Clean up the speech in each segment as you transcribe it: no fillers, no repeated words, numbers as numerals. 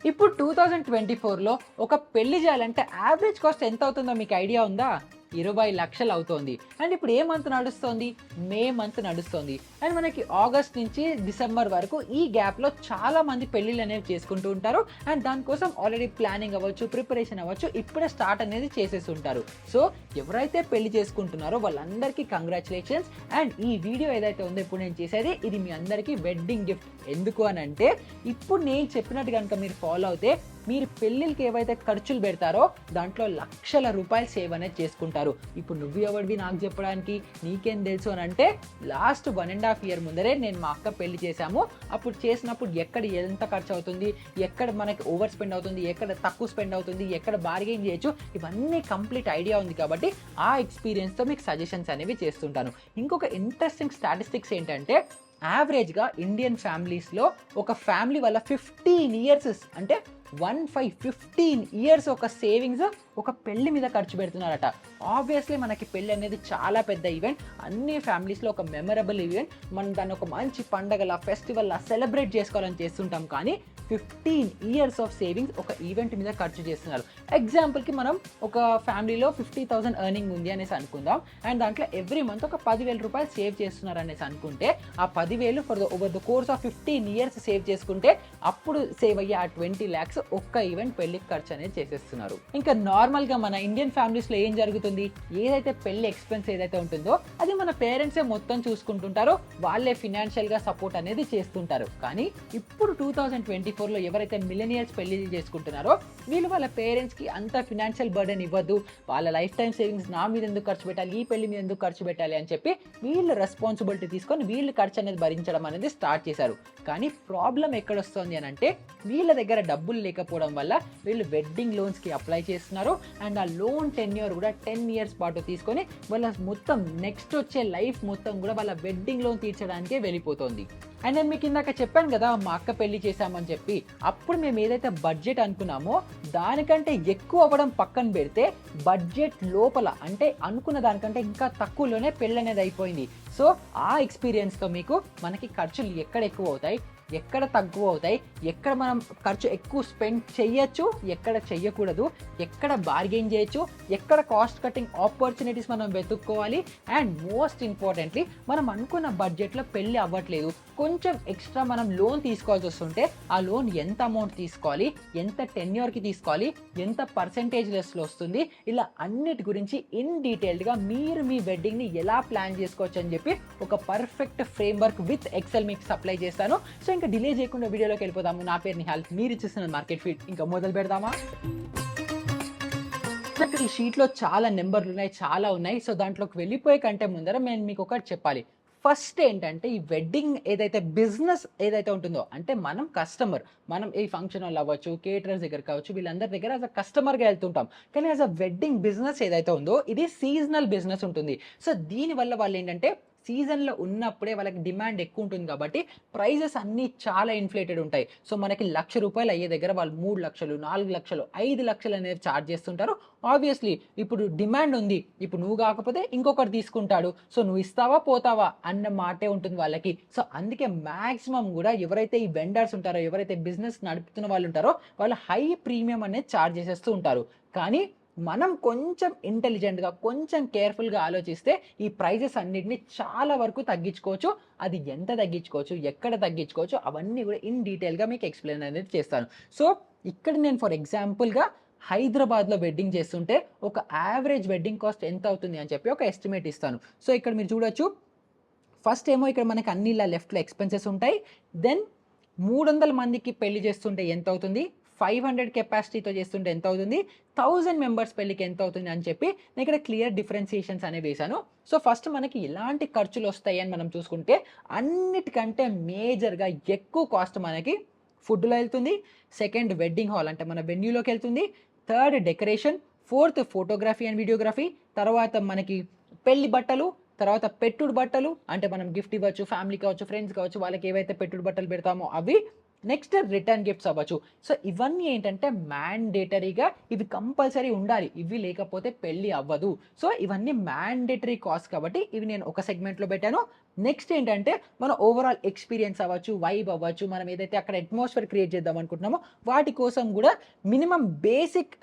ఇప్పుడు 2024లో ఒక పెళ్లి చేయాలంటే యావరేజ్ కాస్ట్ ఎంత అవుతుందో మీకు ఐడియా ఉందా? 20 లక్షలు అవుతోంది. అండ్ ఇప్పుడు ఏ మంత్ నడుస్తోంది? మే మంత్ నడుస్తోంది. అండ్ మనకి ఆగస్ట్ నుంచి డిసెంబర్ వరకు ఈ గ్యాప్‌లో చాలా మంది పెళ్ళిళ్ళు అనేవి చేసుకుంటూ ఉంటారు. అండ్ దానికోసం ఆల్రెడీ ప్లానింగ్ అవ్వచ్చు, ప్రిపరేషన్ అవ్వచ్చు, ఇప్పుడే స్టార్ట్ అనేది చేసేసి ఉంటారు. సో ఎవరైతే పెళ్లి చేసుకుంటున్నారో వాళ్ళందరికీ కంగ్రాచ్యులేషన్స్. అండ్ ఈ వీడియో ఏదైతే ఉందో ఇప్పుడు నేను చేసేది ఇది మీ అందరికీ వెడ్డింగ్ గిఫ్ట్. ఎందుకు అనంటే ఇప్పుడు నేను చెప్పినట్టు కనుక మీరు ఫాలో అవుతే మీరు పెళ్ళిళ్ళకి ఏవైతే ఖర్చులు పెడతారో దాంట్లో లక్షల రూపాయలు సేవ్ అనేది చేసుకుంటారు. ఇప్పుడు నువ్వు ఎవరివి నాకు చెప్పడానికి, నీకేం తెలుసు అని అంటే లాస్ట్ 1.5 year ముందరే నేను మా అక్క పెళ్లి చేశాము. అప్పుడు చేసినప్పుడు ఎక్కడ ఎంత ఖర్చు అవుతుంది, ఎక్కడ మనకి ఓవర్ స్పెండ్ అవుతుంది, ఎక్కడ తక్కువ స్పెండ్ అవుతుంది, ఎక్కడ బార్గెయిన్ చేయొచ్చు, ఇవన్నీ కంప్లీట్ ఐడియా ఉంది కాబట్టి ఆ ఎక్స్పీరియన్స్తో మీకు సజెషన్స్ అనేవి చేస్తుంటాను. ఇంకొక ఇంట్రెస్టింగ్ స్టాటిస్టిక్స్ ఏంటంటే యావరేజ్గా ఇండియన్ ఫ్యామిలీస్లో ఒక ఫ్యామిలీ వల్ల 15 years అంటే 15 years ఒక సేవింగ్స్ ఒక పెళ్లి మీద ఖర్చు పెడుతున్నారట. ఆబ్వియస్లీ మనకి పెళ్ళి అనేది చాలా పెద్ద ఈవెంట్, అన్ని ఫ్యామిలీస్లో ఒక మెమరబుల్ ఈవెంట్. మనం దాన్ని ఒక మంచి పండగలా ఫెస్టివల్లా సెలబ్రేట్ చేసుకోవాలని చేస్తుంటాం. కానీ 15 years ఆఫ్ సేవింగ్స్ ఒక ఈవెంట్ మీద ఖర్చు చేస్తున్నారు. ఎగ్జాంపుల్కి మనం ఒక ఫ్యామిలీలో 50,000 ఎర్నింగ్ ఉంది అనేసి అనుకుందాం. అండ్ దాంట్లో ఎవ్రీ మంత్ ఒక 10,000 రూపాయలు సేవ్ చేస్తున్నారు అనేసి అనుకుంటే ఆ 10,000 over the course of 15 years save చేసుకుంటే అప్పుడు సేవ్ అయ్యే ఆ 20 lakhs ఒక్క ఈవెంట్ పెళ్లికి ఖర్చు అనేది చేసేస్తున్నారు. ఇంకా నార్మల్గా మన ఇండియన్ ఫ్యామిలీస్లో ఏం జరుగుతుంది, ఏదైతే పెళ్లి ఎక్స్పెన్స్ ఏదైతే ఉంటుందో అది మన పేరెంట్సే మొత్తం చూసుకుంటుంటారో, వాళ్ళే ఫినాన్షియల్గా సపోర్ట్ అనేది చేస్తుంటారు. కానీ ఇప్పుడు 2024లో ఎవరైతే మిలినియర్స్ పెళ్లి చేసుకుంటున్నారో వీళ్ళు వాళ్ళ పేరెంట్స్కి అంత ఫినాన్షియల్ బర్డెన్ ఇవ్వద్దు, వాళ్ళ లైఫ్ టైం సేవింగ్స్ నా మీద ఎందుకు ఖర్చు పెట్టాలి, ఈ పెళ్లి మీద ఎందుకు ఖర్చు పెట్టాలి అని చెప్పి వీళ్ళు రెస్పాన్సిబిలిటీ తీసుకొని వీళ్ళు ఖర్చు అనేది భరించడం అనేది స్టార్ట్ చేశారు. కానీ ప్రాబ్లం ఎక్కడ వస్తుంది అని అంటే వీళ్ళ దగ్గర డబ్బులు లేకపోవడం వల్ల వీళ్ళు వెడ్డింగ్ లోన్స్కి అప్లై చేస్తున్నారు. అండ్ ఆ లోన్ టెన్యూర్ కూడా 10 years పాటు తీసుకొని వాళ్ళ మొత్తం నెక్స్ట్ వచ్చే లైఫ్ మొత్తం కూడా వాళ్ళ వెడ్డింగ్ లోన్ తీర్చడానికే వెళ్ళిపోతుంది. అండ్ నేను మీకు ఇందాక చెప్పాను కదా మా అక్క పెళ్లి చేశామని చెప్పి, అప్పుడు మేము ఏదైతే బడ్జెట్ అనుకున్నామో దానికంటే ఎక్కువ అవ్వడం పక్కన పెడితే బడ్జెట్ లోపల అంటే అనుకున్న దానికంటే ఇంకా తక్కువలోనే పెళ్ళి అనేది అయిపోయింది. సో ఆ ఎక్స్పీరియన్స్తో మీకు మనకి ఖర్చులు ఎక్కడ ఎక్కువ అవుతాయి, ఎక్కడ తక్కువ అవుతాయి, ఎక్కడ మనం ఖర్చు ఎక్కువ స్పెండ్ చేయొచ్చు, ఎక్కడ చెయ్యకూడదు, ఎక్కడ బార్గెయిన్ చేయొచ్చు, ఎక్కడ కాస్ట్ కటింగ్ ఆపర్చునిటీస్ మనం వెతుక్కోవాలి. అండ్ మోస్ట్ ఇంపార్టెంట్లీ మనం అనుకున్న బడ్జెట్లో పెళ్ళి అవ్వట్లేదు, కొంచెం ఎక్స్ట్రా మనం లోన్ తీసుకోవాల్సి వస్తుంటే ఆ లోన్ ఎంత అమౌంట్ తీసుకోవాలి, ఎంత టెన్యూర్కి తీసుకోవాలి, ఎంత పర్సెంటేజ్ లెస్లో వస్తుంది, ఇలా అన్నిటి గురించి ఇన్ డీటెయిల్డ్గా మీరు మీ వెడ్డింగ్ని ఎలా ప్లాన్ చేసుకోవచ్చు అని చెప్పి ఒక పర్ఫెక్ట్ ఫ్రేమ్వర్క్ విత్ ఎక్సెల్ మీకు సప్లై చేస్తాను. సో ఇంకా డిలే చేయకుండా వీడియోలోకి వెళ్ళిపోదాము. నా పేరు నిహాల్, మీరు చూస్తున్న మార్కెట్ ఫీడ్. ఇంకా మొదలు పెడదామా? ఈ షీట్లో చాలా నెంబర్లు ఉన్నాయి, చాలా ఉన్నాయి. సో దాంట్లోకి వెళ్ళిపోయే కంటే ముందర నేను మీకు ఒకటి చెప్పాలి. ఫస్ట్ ఏంటంటే ఈ వెడ్డింగ్ ఏదైతే బిజినెస్ ఏదైతే ఉంటుందో, అంటే మనం కస్టమర్, మనం ఈ ఫంక్షన్ హాల్ అవ్వచ్చు, కేటరర్స్ దగ్గర కావచ్చు, వీళ్ళందరి దగ్గర యాజ్ అ కస్టమర్గా వెళ్తుంటాం. కానీ యాజ్ అ వెడ్డింగ్ బిజినెస్ ఏదైతే ఉందో ఇది సీజనల్ బిజినెస్ ఉంటుంది. సో దీనివల్ల వాళ్ళు ఏంటంటే సీజన్లో ఉన్నప్పుడే వాళ్ళకి డిమాండ్ ఎక్కువ ఉంటుంది కాబట్టి ప్రైజెస్ అన్నీ చాలా ఇన్ఫ్లేటెడ్ ఉంటాయి. సో మనకి ₹1,00,000 అయ్యే దగ్గర వాళ్ళు 3 లక్షలు, 4 లక్షలు, 5 లక్షలు అనేవి ఛార్జ్ చేస్తుంటారు. ఆబ్వియస్లీ ఇప్పుడు డిమాండ్ ఉంది, ఇప్పుడు నువ్వు కాకపోతే ఇంకొకటి తీసుకుంటాడు, సో నువ్వు ఇస్తావా పోతావా అన్న మాటే ఉంటుంది వాళ్ళకి. సో అందుకే మ్యాక్సిమం కూడా ఎవరైతే ఈ వెండర్స్ ఉంటారో, ఎవరైతే బిజినెస్ నడుపుతున్న వాళ్ళు ఉంటారో వాళ్ళు హై ప్రీమియం అనేది ఛార్జ్ చేసేస్తూ ఉంటారు. కానీ మనం కొంచెం ఇంటెలిజెంట్గా, కొంచెం కేర్ఫుల్గా ఆలోచిస్తే ఈ ప్రైజెస్ అన్నిటిని చాలా వరకు తగ్గించుకోవచ్చు. అది ఎంత తగ్గించుకోవచ్చు, ఎక్కడ తగ్గించుకోవచ్చు, అవన్నీ కూడా ఇన్ డీటెయిల్గా మీకు ఎక్స్ప్లెయిన్ అనేది చేస్తాను. సో ఇక్కడ నేను ఫర్ ఎగ్జాంపుల్గా హైదరాబాద్లో వెడ్డింగ్ చేస్తుంటే ఒక యావరేజ్ వెడ్డింగ్ కాస్ట్ ఎంత అవుతుంది అని చెప్పి ఒక ఎస్టిమేట్ ఇస్తాను. సో ఇక్కడ మీరు చూడొచ్చు, ఫస్ట్ ఏమో ఇక్కడ మనకి అన్ని ఇలా లెఫ్ట్లో ఎక్స్పెన్సెస్ ఉంటాయి. దెన్ 300 మందికి పెళ్లి చేస్తుంటే ఎంత అవుతుంది, 500 కెపాసిటీతో చేస్తుంటే ఎంత అవుతుంది, 1000 మెంబర్స్ పెళ్ళికి ఎంత అవుతుంది అని చెప్పి నేను ఇక్కడ క్లియర్ డిఫరెన్సియేషన్స్ అనేవి వేశాను. సో ఫస్ట్ మనకి ఎలాంటి ఖర్చులు వస్తాయి అని మనం చూసుకుంటే అన్నిటికంటే మేజర్గా ఎక్కువ కాస్ట్ మనకి ఫుడ్లో వెళ్తుంది, సెకండ్ వెడ్డింగ్ హాల్ అంటే మన వెన్యూలోకి వెళ్తుంది, third decoration, fourth photography and videography, తర్వాత మనకి పెళ్లి బట్టలు, తర్వాత పెట్టుడు బట్టలు అంటే మనం గిఫ్ట్ ఇవ్వచ్చు, ఫ్యామిలీ కావచ్చు, ఫ్రెండ్స్ కావచ్చు, వాళ్ళకి ఏవైతే పెట్టుడు బట్టలు పెడతామో అవి, నెక్స్ట్ రిటర్న్ గిఫ్ట్స్ అవ్వచ్చు. సో ఇవన్నీ ఏంటంటే మ్యాండేటరీగా ఇవి కంపల్సరీ ఉండాలి. ఇవి లేకపోతే పెళ్లి అవ్వదు. సో ఇవన్నీ మ్యాండేటరీ కాస్ట్ కాబట్టి ఇవి నేను ఒక సెగ్మెంట్‌లో పెట్టాను. నెక్స్ట్ ఏంటంటే మన ఓవరాల్ ఎక్స్‌పీరియన్స్ అవ్వచ్చు, వైబ్ అవ్వచ్చు, మనం ఏదైతే అక్కడ అట్మాస్ఫియర్ క్రియేట్ చేద్దాం అనుకుంటున్నామో వాటి కోసం గూడా మినిమమ్ బేసిక్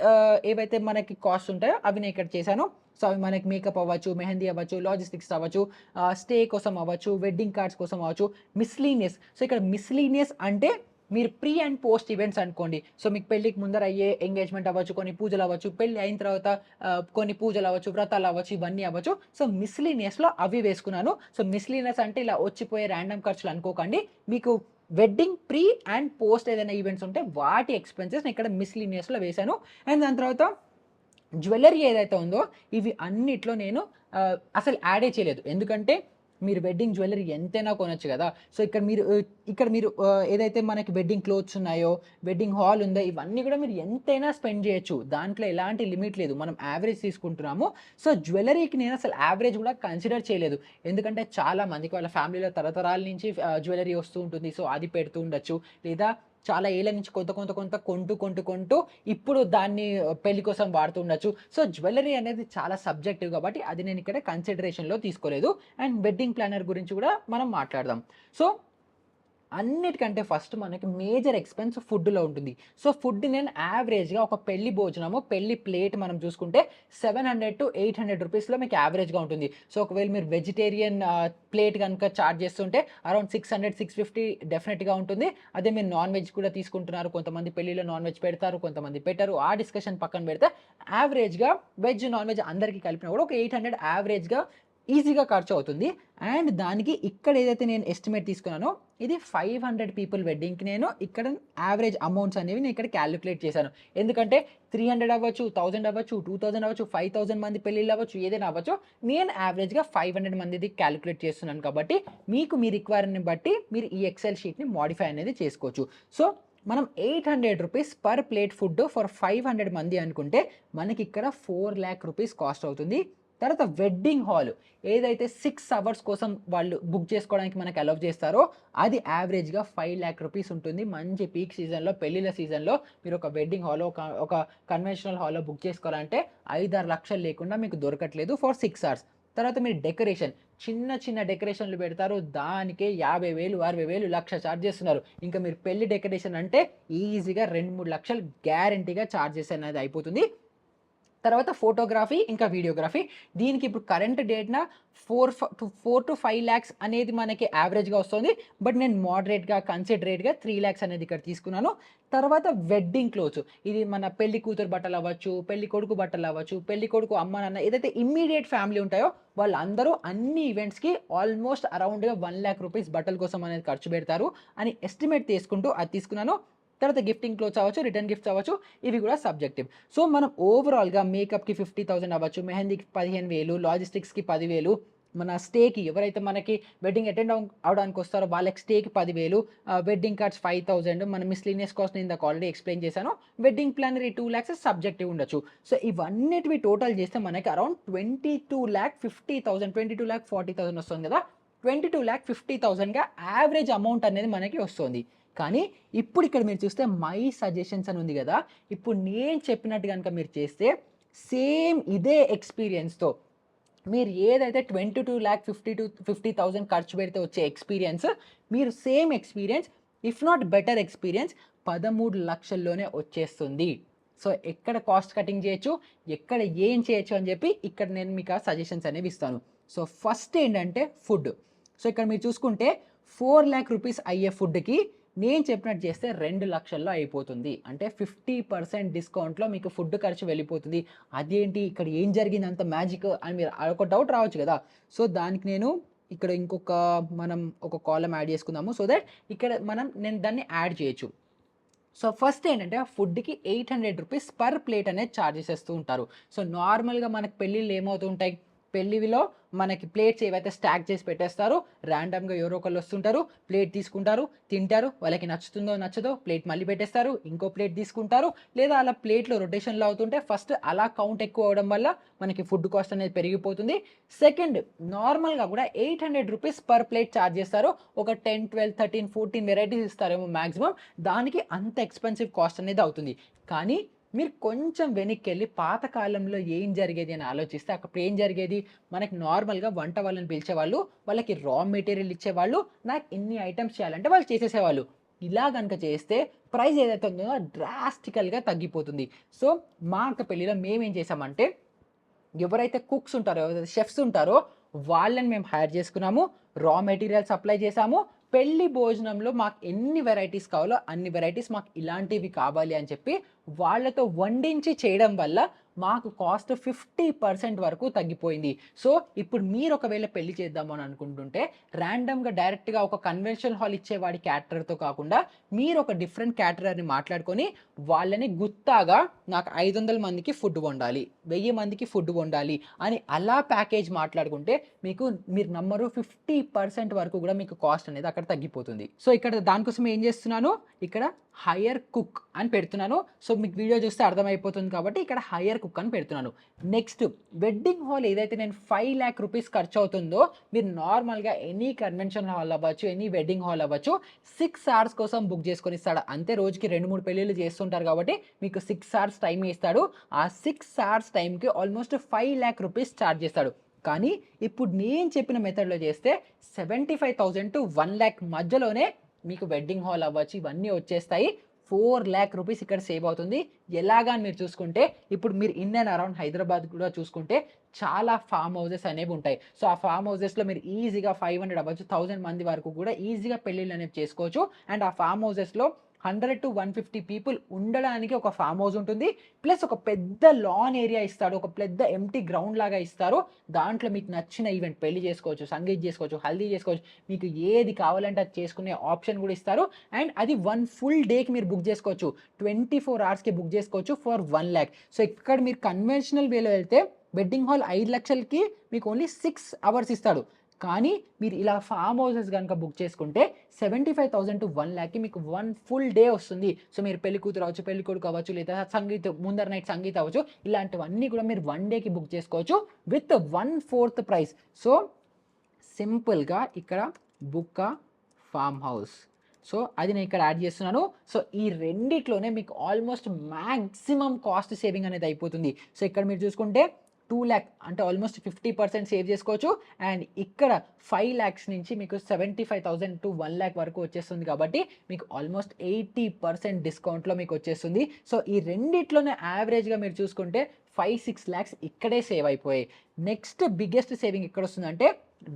ఏవైతే మనకి కాస్ట్ ఉంటాయో అవి నేను ఇక్కడ చేశాను. సో అవి మనకి మేకప్ అవ్వచ్చు, మెహందీ అవ్వచ్చు, లాజిస్టిక్స్ అవ్వచ్చు, స్టే కోసం అవ్వచ్చు, వెడ్డింగ్ కార్డ్స్ కోసం అవ్వచ్చు, మిస్‌లీనియస్. సో ఇక్కడ మిస్‌లీనియస్ అంటే మీరు ప్రీ అండ్ పోస్ట్ ఈవెంట్స్ అనుకోండి. సో మీకు పెళ్ళికి ముందర అయ్యే ఎంగేజ్‌మెంట్ అవ్వచ్చు, కొన్ని పూజలు అవ్వచ్చు, పెళ్లి అయిన తర్వాత కొన్ని పూజలు అవ్వచ్చు, వ్రతాలు అవ్వచ్చు, ఇవన్నీ అవ్వచ్చు. సో మిస్‌లీనియస్‌లో అవి వేసుకున్నాను. సో మిస్‌లీనియస్ అంటే ఇలా వచ్చిపోయే ర్యాండమ్ ఖర్చులు అనుకోకండి. మీకు వెడ్డింగ్ ప్రీ అండ్ పోస్ట్ ఏదైనా ఈవెంట్స్ ఉంటే వాటి ఎక్స్‌పెన్సెస్ నేను ఇక్కడ మిస్‌లీనియస్‌లో వేశాను. అండ్ దాని తర్వాత జ్యువెల్లరీ ఏదైతే ఉందో ఇవి అన్నిట్లో నేను అసలు యాడే చేయలేదు. ఎందుకంటే మీరు వెడ్డింగ్ జ్యువెల్లరీ ఎంతైనా కొనొచ్చు గదా! సో ఇక్కడ మీరు ఏదైతే మనకి వెడ్డింగ్ క్లోత్స్ ఉన్నాయో, వెడ్డింగ్ హాల్ ఉందో ఇవన్నీ గూడా మీరు ఎంతైనా స్పెండ్ జేయొచ్చు. దాంట్లో ఎలాంటి లిమిట్ లేదు. మనం యావరేజ్ తీసుకుంటున్నాము. సో జ్యువెల్లరీకి నేను అసలు యావరేజ్ గూడా కన్సిడర్ చేయలేదు. ఎందుకంటే చాలా మందికి వాళ్ళ ఫ్యామిలీలో తరతరాల నుంచి జ్యువెల్లరీ వస్తూ ఉంటుంది. సో అది పెడుతూ ఉండొచ్చు. లేదా చాలా ఏళ్ల నుంచి కొంటూ ఇప్పుడు దాన్ని పెళ్లి కోసం వాడుతూ ఉండొచ్చు. సో జ్యువెల్లరీ అనేది చాలా సబ్జెక్టివ్ కాబట్టి అది నేను ఇక్కడ కన్సిడరేషన్‌లో తీసుకోలేదు. అండ్ వెడ్డింగ్ ప్లానర్ గురించి కూడా మనం మాట్లాడదాం. సో అన్నిటికంటే ఫస్ట్ మనకి మేజర్ ఎక్స్‌పెన్స్ ఫుడ్‌లో ఉంటుంది. సో ఫుడ్ నేను యావరేజ్‌గా ఒక పెళ్లి భోజనము, పెళ్లి ప్లేట్ మనం చూసుకుంటే 700-800 రూపీస్‌లో మీకు యావరేజ్‌గా ఉంటుంది. సో ఒకవేళ మీరు వెజిటేరియన్ ప్లేట్ గనుక చార్జ్ చేస్తుంటే అరౌండ్ 600-650 డెఫినెట్‌గా ఉంటుంది. అదే మీరు నాన్ వెజ్ కూడా తీసుకుంటున్నారు. కొంతమంది పెళ్లిలో నాన్ వెజ్ పెడతారు, కొంతమంది పెట్టరు. ఆ డిస్కషన్ పక్కన పెడితే యావరేజ్‌గా వెజ్, నాన్ వెజ్ అందరికి కలిపినా కూడా ఒక 800 యావరేజ్‌గా ఈజీగా ఖర్చవుతుంది. అండ్ దానికి ఇక్కడ ఏదైతే నేను ఎస్టిమేట్ తీసుకున్నానో ఇది 500 పీపుల్ వెడ్డింగ్‌కి నేను ఇక్కడ యావరేజ్ అమౌంట్స్ అనేవి నేను ఇక్కడ కాలిక్యులేట్ చేశాను. ఎందుకంటే 300 అవ్వచ్చు, 1000 అవ్వచ్చు, 2000 అవ్వచ్చు, 5000 మంది పెళ్ళిళ్ళు అవ్వచ్చు, ఏదైనా అవ్వచ్చు. నేను యావరేజ్‌గా 500 మందిది కాలిక్యులేట్ చేస్తున్నాను కాబట్టి మీకు మీ రిక్వైర్‌మెంట్‌ని బట్టి మీరు ఈ ఎక్సెల్ షీట్‌ని మోడిఫై అనేది చేసుకోవచ్చు. సో మనం 800 rupees per plate food for 500 మంది అనుకుంటే మనకిక్కడ 4,00,000 రూపీస్ కాస్ట్ అవుతుంది. తర్వాత వెడ్డింగ్ హాల్ ఏదైతే 6 అవర్స్ కోసం వాళ్ళు బుక్ చేసుకోవడానికి మనకు అలౌ చేస్తారో అది యావరేజ్‌గా 5,00,000 రూపీస్ ఉంటుంది. మంచి పీక్ సీజన్‌లో, పెళ్ళిళ్ళ సీజన్‌లో మీరు ఒక వెడ్డింగ్ హాల్, ఒక కన్వెన్షనల్ హాల్‌లో బుక్ చేసుకోవాలంటే 5-6 లక్షలు లేకుండా మీకు దొరకట్లేదు ఫర్ 6 అవర్స్. తర్వాత మీరు డెకరేషన్ చిన్న డెకరేషన్‌లు పెడతారు. దానికే 50,000, 60,000, 1,00,000 చార్జ్ చేస్తున్నారు. ఇంకా మీరు పెళ్లి డెకరేషన్ అంటే ఈజీగా 2-3 లక్షలు గ్యారంటీగా చార్జెస్ అనేది అయిపోతుంది. తర్వాత ఫోటోగ్రఫీ ఇంకా వీడియోగ్రఫీ దీనికి ఇప్పుడు కరెంట్ డేట్‌న 4-5 లాక్స్ అనేది మనకి యావరేజ్‌గా వస్తుంది. బట్ నేను మోడరేట్‌గా, కన్సిడరేట్‌గా 3 లాక్స్ అనేది ఇక్కడ తీసుకున్నాను. తర్వాత వెడ్డింగ్ క్లోత్స్ ఇది మన పెళ్లి కూతురు బట్టలు అవ్వచ్చు, పెళ్లి కొడుకు బట్టలు అవ్వచ్చు, పెళ్లి కొడుకు అమ్మ, నాన్న ఏదైతే ఇమ్మీడియేట్ ఫ్యామిలీ ఉంటాయో వాళ్ళందరూ అన్ని ఈవెంట్స్‌కి ఆల్మోస్ట్ అరౌండ్‌గా 1,00,000 రూపీస్ బట్టల కోసం అనేది ఖర్చు పెడతారు అని ఎస్టిమేట్ చేసుకుంటూ అది తీసుకున్నాను. తర్వాత గిఫ్టింగ్ క్లోత్స్ అవ్వచ్చు, రిటర్న్ గిఫ్ట్స్ అవ్వచ్చు, ఇవి కూడా సబ్జెక్టివ్. సో మనం ఓవరాల్‌గా మేకప్‌కి 50,000 అవ్వచ్చు, మెహందీకి 15,000, లాజిస్టిక్స్‌కి 10,000, మన స్టేకి ఎవరైతే మనకి వెడ్డింగ్ అటెండ్ అవ్వడానికి వస్తారో వాళ్ళకి స్టేకి 10,000, వెడ్డింగ్ కార్డ్స్ 5,000, మన మిస్‌లీనియస్ కాస్ట్ నేను ఇందాక ఆల్రెడీ ఎక్స్‌ప్లెయిన్ చేశాను. వెడ్డింగ్ ప్లానర్ ఈ 2,00,000 సబ్జెక్టివ్ ఉండొచ్చు. సో ఇవన్నిటివి టోటల్ చేస్తే మనకి అరౌండ్ 22,50,000, 22,40,000 వస్తుంది కదా! 22,50,000గా యావరేజ్ అమౌంట్ అనేది మనకి వస్తుంది. కానీ ఇప్పుడు ఇక్కడ మీరు చూస్తే మై సజెషన్స్ అని ఉంది గదా! ఇప్పుడు నేను చెప్పినట్టు గనుక మీరు చేస్తే సేమ్ ఇదే ఎక్స్‌పీరియన్స్‌తో మీరు ఏదైతే 22,50,000 ఖర్చు పెడితే వచ్చే ఎక్స్‌పీరియన్స్ మీరు same experience if not better experience 13,00,000లోనే వచ్చేస్తుంది. సో ఎక్కడ కాస్ట్ కటింగ్ చేయొచ్చు, ఎక్కడ ఏం చేయొచ్చు అని చెప్పి ఇక్కడ నేను మీకు ఆ సజెషన్స్ అనేవి ఇస్తాను. సో ఫస్ట్ ఏంటంటే ఫుడ్. సో ఇక్కడ మీరు చూసుకుంటే 4,00,000 రూపీస్ అయ్యే ఫుడ్‌కి నేను చెప్పినట్టు చేస్తే 2,00,000లో అయిపోతుంది. అంటే 50% డిస్కౌంట్‌లో మీకు ఫుడ్ ఖర్చు వెళ్ళిపోతుంది. అదేంటి ఇక్కడ ఏం జరిగింది అంత మ్యాజిక్ అని మీరు ఒక డౌట్ రావచ్చు కదా! సో దానికి నేను ఇక్కడ మనం ఒక కాలమ్ యాడ్ చేసుకుందాము. సో దట్ ఇక్కడ నేను దాన్ని యాడ్ చేయొచ్చు. సో ఫస్ట్ ఏంటంటే ఆ ఫుడ్‌కి 800 రూపీస్ పర్ ప్లేట్ అనేది చార్జ్ చేసేస్తూ ఉంటారు. సో నార్మల్‌గా మనకు పెళ్ళిళ్ళు ఏమవుతూ ఉంటాయి పెళ్ళిలో మనకి ప్లేట్స్ ఏవైతే స్టాక్ చేసి పెట్టేస్తారో ర్యాండమ్గా ఎవరో ఒకళ్ళు వస్తుంటారు, ప్లేట్ తీసుకుంటారు, తింటారు, వాళ్ళకి నచ్చుతుందో నచ్చదో ప్లేట్ మళ్ళీ పెట్టేస్తారు, ఇంకో ప్లేట్ తీసుకుంటారు, లేదా అలా ప్లేట్లో రొటేషన్లో అవుతుంటే ఫస్ట్ అలా కౌంట్ ఎక్కువ అవడం వల్ల మనకి ఫుడ్ కాస్ట్ అనేది పెరిగిపోతుంది. సెకండ్, నార్మల్గా కూడా 800 రూపీస్ పర్ ప్లేట్ ఛార్జ్ చేస్తారు. ఒక 10, 12, 13, 14 వెరైటీస్ ఇస్తారేమో మ్యాక్సిమం. దానికి అంత ఎక్స్పెన్సివ్ కాస్ట్ అనేది అవుతుంది. కానీ మీరు కొంచెం వెనక్కి వెళ్ళి పాతకాలంలో ఏం జరిగేది అని ఆలోచిస్తే అక్కడ ఏం జరిగేది, మనకి నార్మల్గా వంట వాళ్ళని పిలిచేవాళ్ళు, వాళ్ళకి రా మెటీరియల్ ఇచ్చేవాళ్ళు, నాకు ఇన్ని ఐటమ్స్ చేయాలంటే వాళ్ళు చేసేసేవాళ్ళు. ఇలా కనుక చేస్తే ప్రైస్ ఏదైతే ఉందో డ్రాస్టికల్గా తగ్గిపోతుంది. సో మా అక్క పెళ్ళిలో మేమేం చేసామంటే ఎవరైతే కుక్స్ ఉంటారో, ఎవరైతే షెఫ్స్ ఉంటారో వాళ్ళని మేము హైర్ చేసుకున్నాము, రా మెటీరియల్ సప్లై చేసాము. పెళ్లి భోజనంలో మాకు ఎన్ని వెరైటీస్ కావాలో అన్ని వెరైటీస్ మాకు ఇలాంటివి కావాలి అని చెప్పి వాళ్ళతో వండించి చేయడం వల్ల మాకు కాస్ట్ 50% వరకు తగ్గిపోయింది. సో ఇప్పుడు మీరు ఒకవేళ పెళ్లి చేద్దాము అని అనుకుంటుంటే ర్యాండమ్గా డైరెక్ట్గా ఒక కన్వెన్షన్ హాల్ ఇచ్చేవాడి క్యాటరర్తో కాకుండా మీరు ఒక డిఫరెంట్ క్యాటరర్ని మాట్లాడుకొని వాళ్ళని గుత్తాగా నాకు 500 మందికి ఫుడ్ వండాలి, 1000 మందికి ఫుడ్ వండాలి అని అలా ప్యాకేజ్ మాట్లాడుకుంటే మీరు నమ్మరు 50% వరకు కూడా మీకు కాస్ట్ అనేది అక్కడ తగ్గిపోతుంది. సో ఇక్కడ దానికోసం ఏం చేస్తున్నాను, ఇక్కడ హైయర్ కుక్ అని పెడుతున్నాను. సో మీకు వీడియో చూస్తే అర్థమైపోతుంది కాబట్టి ఇక్కడ హైయర్ కుక్ అని పెడుతున్నాను. నెక్స్ట్, వెడ్డింగ్ హాల్ ఏదైతే నేను 5 lakh రూపీస్ ఖర్చు అవుతుందో మీరు నార్మల్గా ఎనీ కన్వెన్షన్ హాల్ అవ్వచ్చు, ఎనీ వెడ్డింగ్ హాల్ అవ్వచ్చు, 6 hours కోసం బుక్ చేసుకొని ఇస్తాడు. అంతే, రోజుకి 2-3 పెళ్ళిళ్ళు చేస్తుంటారు కాబట్టి మీకు 6 hours టైం ఇస్తాడు. ఆ 6 hours టైంకి ఆల్మోస్ట్ 5 lakh రూపీస్ ఛార్జ్ చేస్తాడు. కానీ ఇప్పుడు నేను చెప్పిన మెథడ్లో చేస్తే 75,000 to 1 lakh మధ్యలోనే మీకు వెడ్డింగ్ హాల్ అవ్వచ్చు ఇవన్నీ వచ్చేస్తాయి. 4 lakh రూపీస్ ఇక్కడ సేవ్ అవుతుంది. ఎలాగా అని మీరు చూసుకుంటే ఇప్పుడు మీరు ఇన్ అండ్ అరౌండ్ హైదరాబాద్ కూడా చూసుకుంటే చాలా ఫామ్ హౌసెస్ అనేవి ఉంటాయి. సో ఆ ఫామ్ హౌసెస్లో మీరు ఈజీగా 500 అవ్వచ్చు, 1000 మంది వరకు కూడా ఈజీగా పెళ్ళిళ్ళు అనేవి చేసుకోవచ్చు. అండ్ ఆ ఫామ్ హౌసెస్లో 100 to 150 పీపుల్ ఉండడానికి ఒక ఫామ్ హౌస్ ఉంటుంది, ప్లస్ ఒక పెద్ద లాన్ ఏరియా ఇస్తాడు, ఒక పెద్ద ఎంటీ గ్రౌండ్ లాగా ఇస్తారు. దాంట్లో మీకు నచ్చిన ఈవెంట్ పెళ్లి చేసుకోవచ్చు, సంగీత్ చేసుకోవచ్చు, హల్దీ చేసుకోవచ్చు, మీకు ఏది కావాలంటే అది చేసుకునే ఆప్షన్ కూడా ఇస్తారు. అండ్ అది 1 full డేకి మీరు బుక్ చేసుకోవచ్చు, 24 hours బుక్ చేసుకోవచ్చు ఫర్ 1 lakh. సో ఇక్కడ మీరు కన్వెన్షనల్ వేలో వెళ్తే వెడ్డింగ్ హాల్ 5 లక్షలకి మీకు ఓన్లీ 6 hours ఇస్తాడు. కానీ మీరు ఇలా ఫామ్ హౌసెస్ కనుక బుక్ చేసుకుంటే 75,000 to 1 lakh మీకు 1 full డే వస్తుంది. సో మీరు పెళ్లి కూతురు అవ్వచ్చు, పెళ్లి కొడుకు అవ్వచ్చు, లేదా సంగీత్ ముందర నైట్ సంగీత్ అవ్వచ్చు, ఇలాంటివన్నీ కూడా మీరు 1 డేకి బుక్ చేసుకోవచ్చు విత్ 1/4 ప్రైస్. సో సింపుల్గా ఇక్కడ బుక్ ఫామ్ హౌస్, సో అది నేను ఇక్కడ యాడ్ చేస్తున్నాను. సో ఈ రెండిట్లోనే మీకు ఆల్మోస్ట్ మ్యాక్సిమం కాస్ట్ సేవింగ్ అనేది అయిపోతుంది. సో ఇక్కడ మీరు చూసుకుంటే 2 lakh అంటే ఆల్మోస్ట్ 50% సేవ్ చేసుకోవచ్చు. అండ్ ఇక్కడ 5 lakhs నుంచి మీకు 75,000 to 1 lakh వరకు వచ్చేస్తుంది కాబట్టి మీకు ఆల్మోస్ట్ 80% డిస్కౌంట్లో మీకు వచ్చేస్తుంది. సో ఈ రెండిట్లోనే యావరేజ్గా మీరు చూసుకుంటే 5-6 lakhs ఇక్కడే సేవ్ అయిపోయాయి. నెక్స్ట్ బిగ్గెస్ట్ సేవింగ్ ఎక్కడ వస్తుందంటే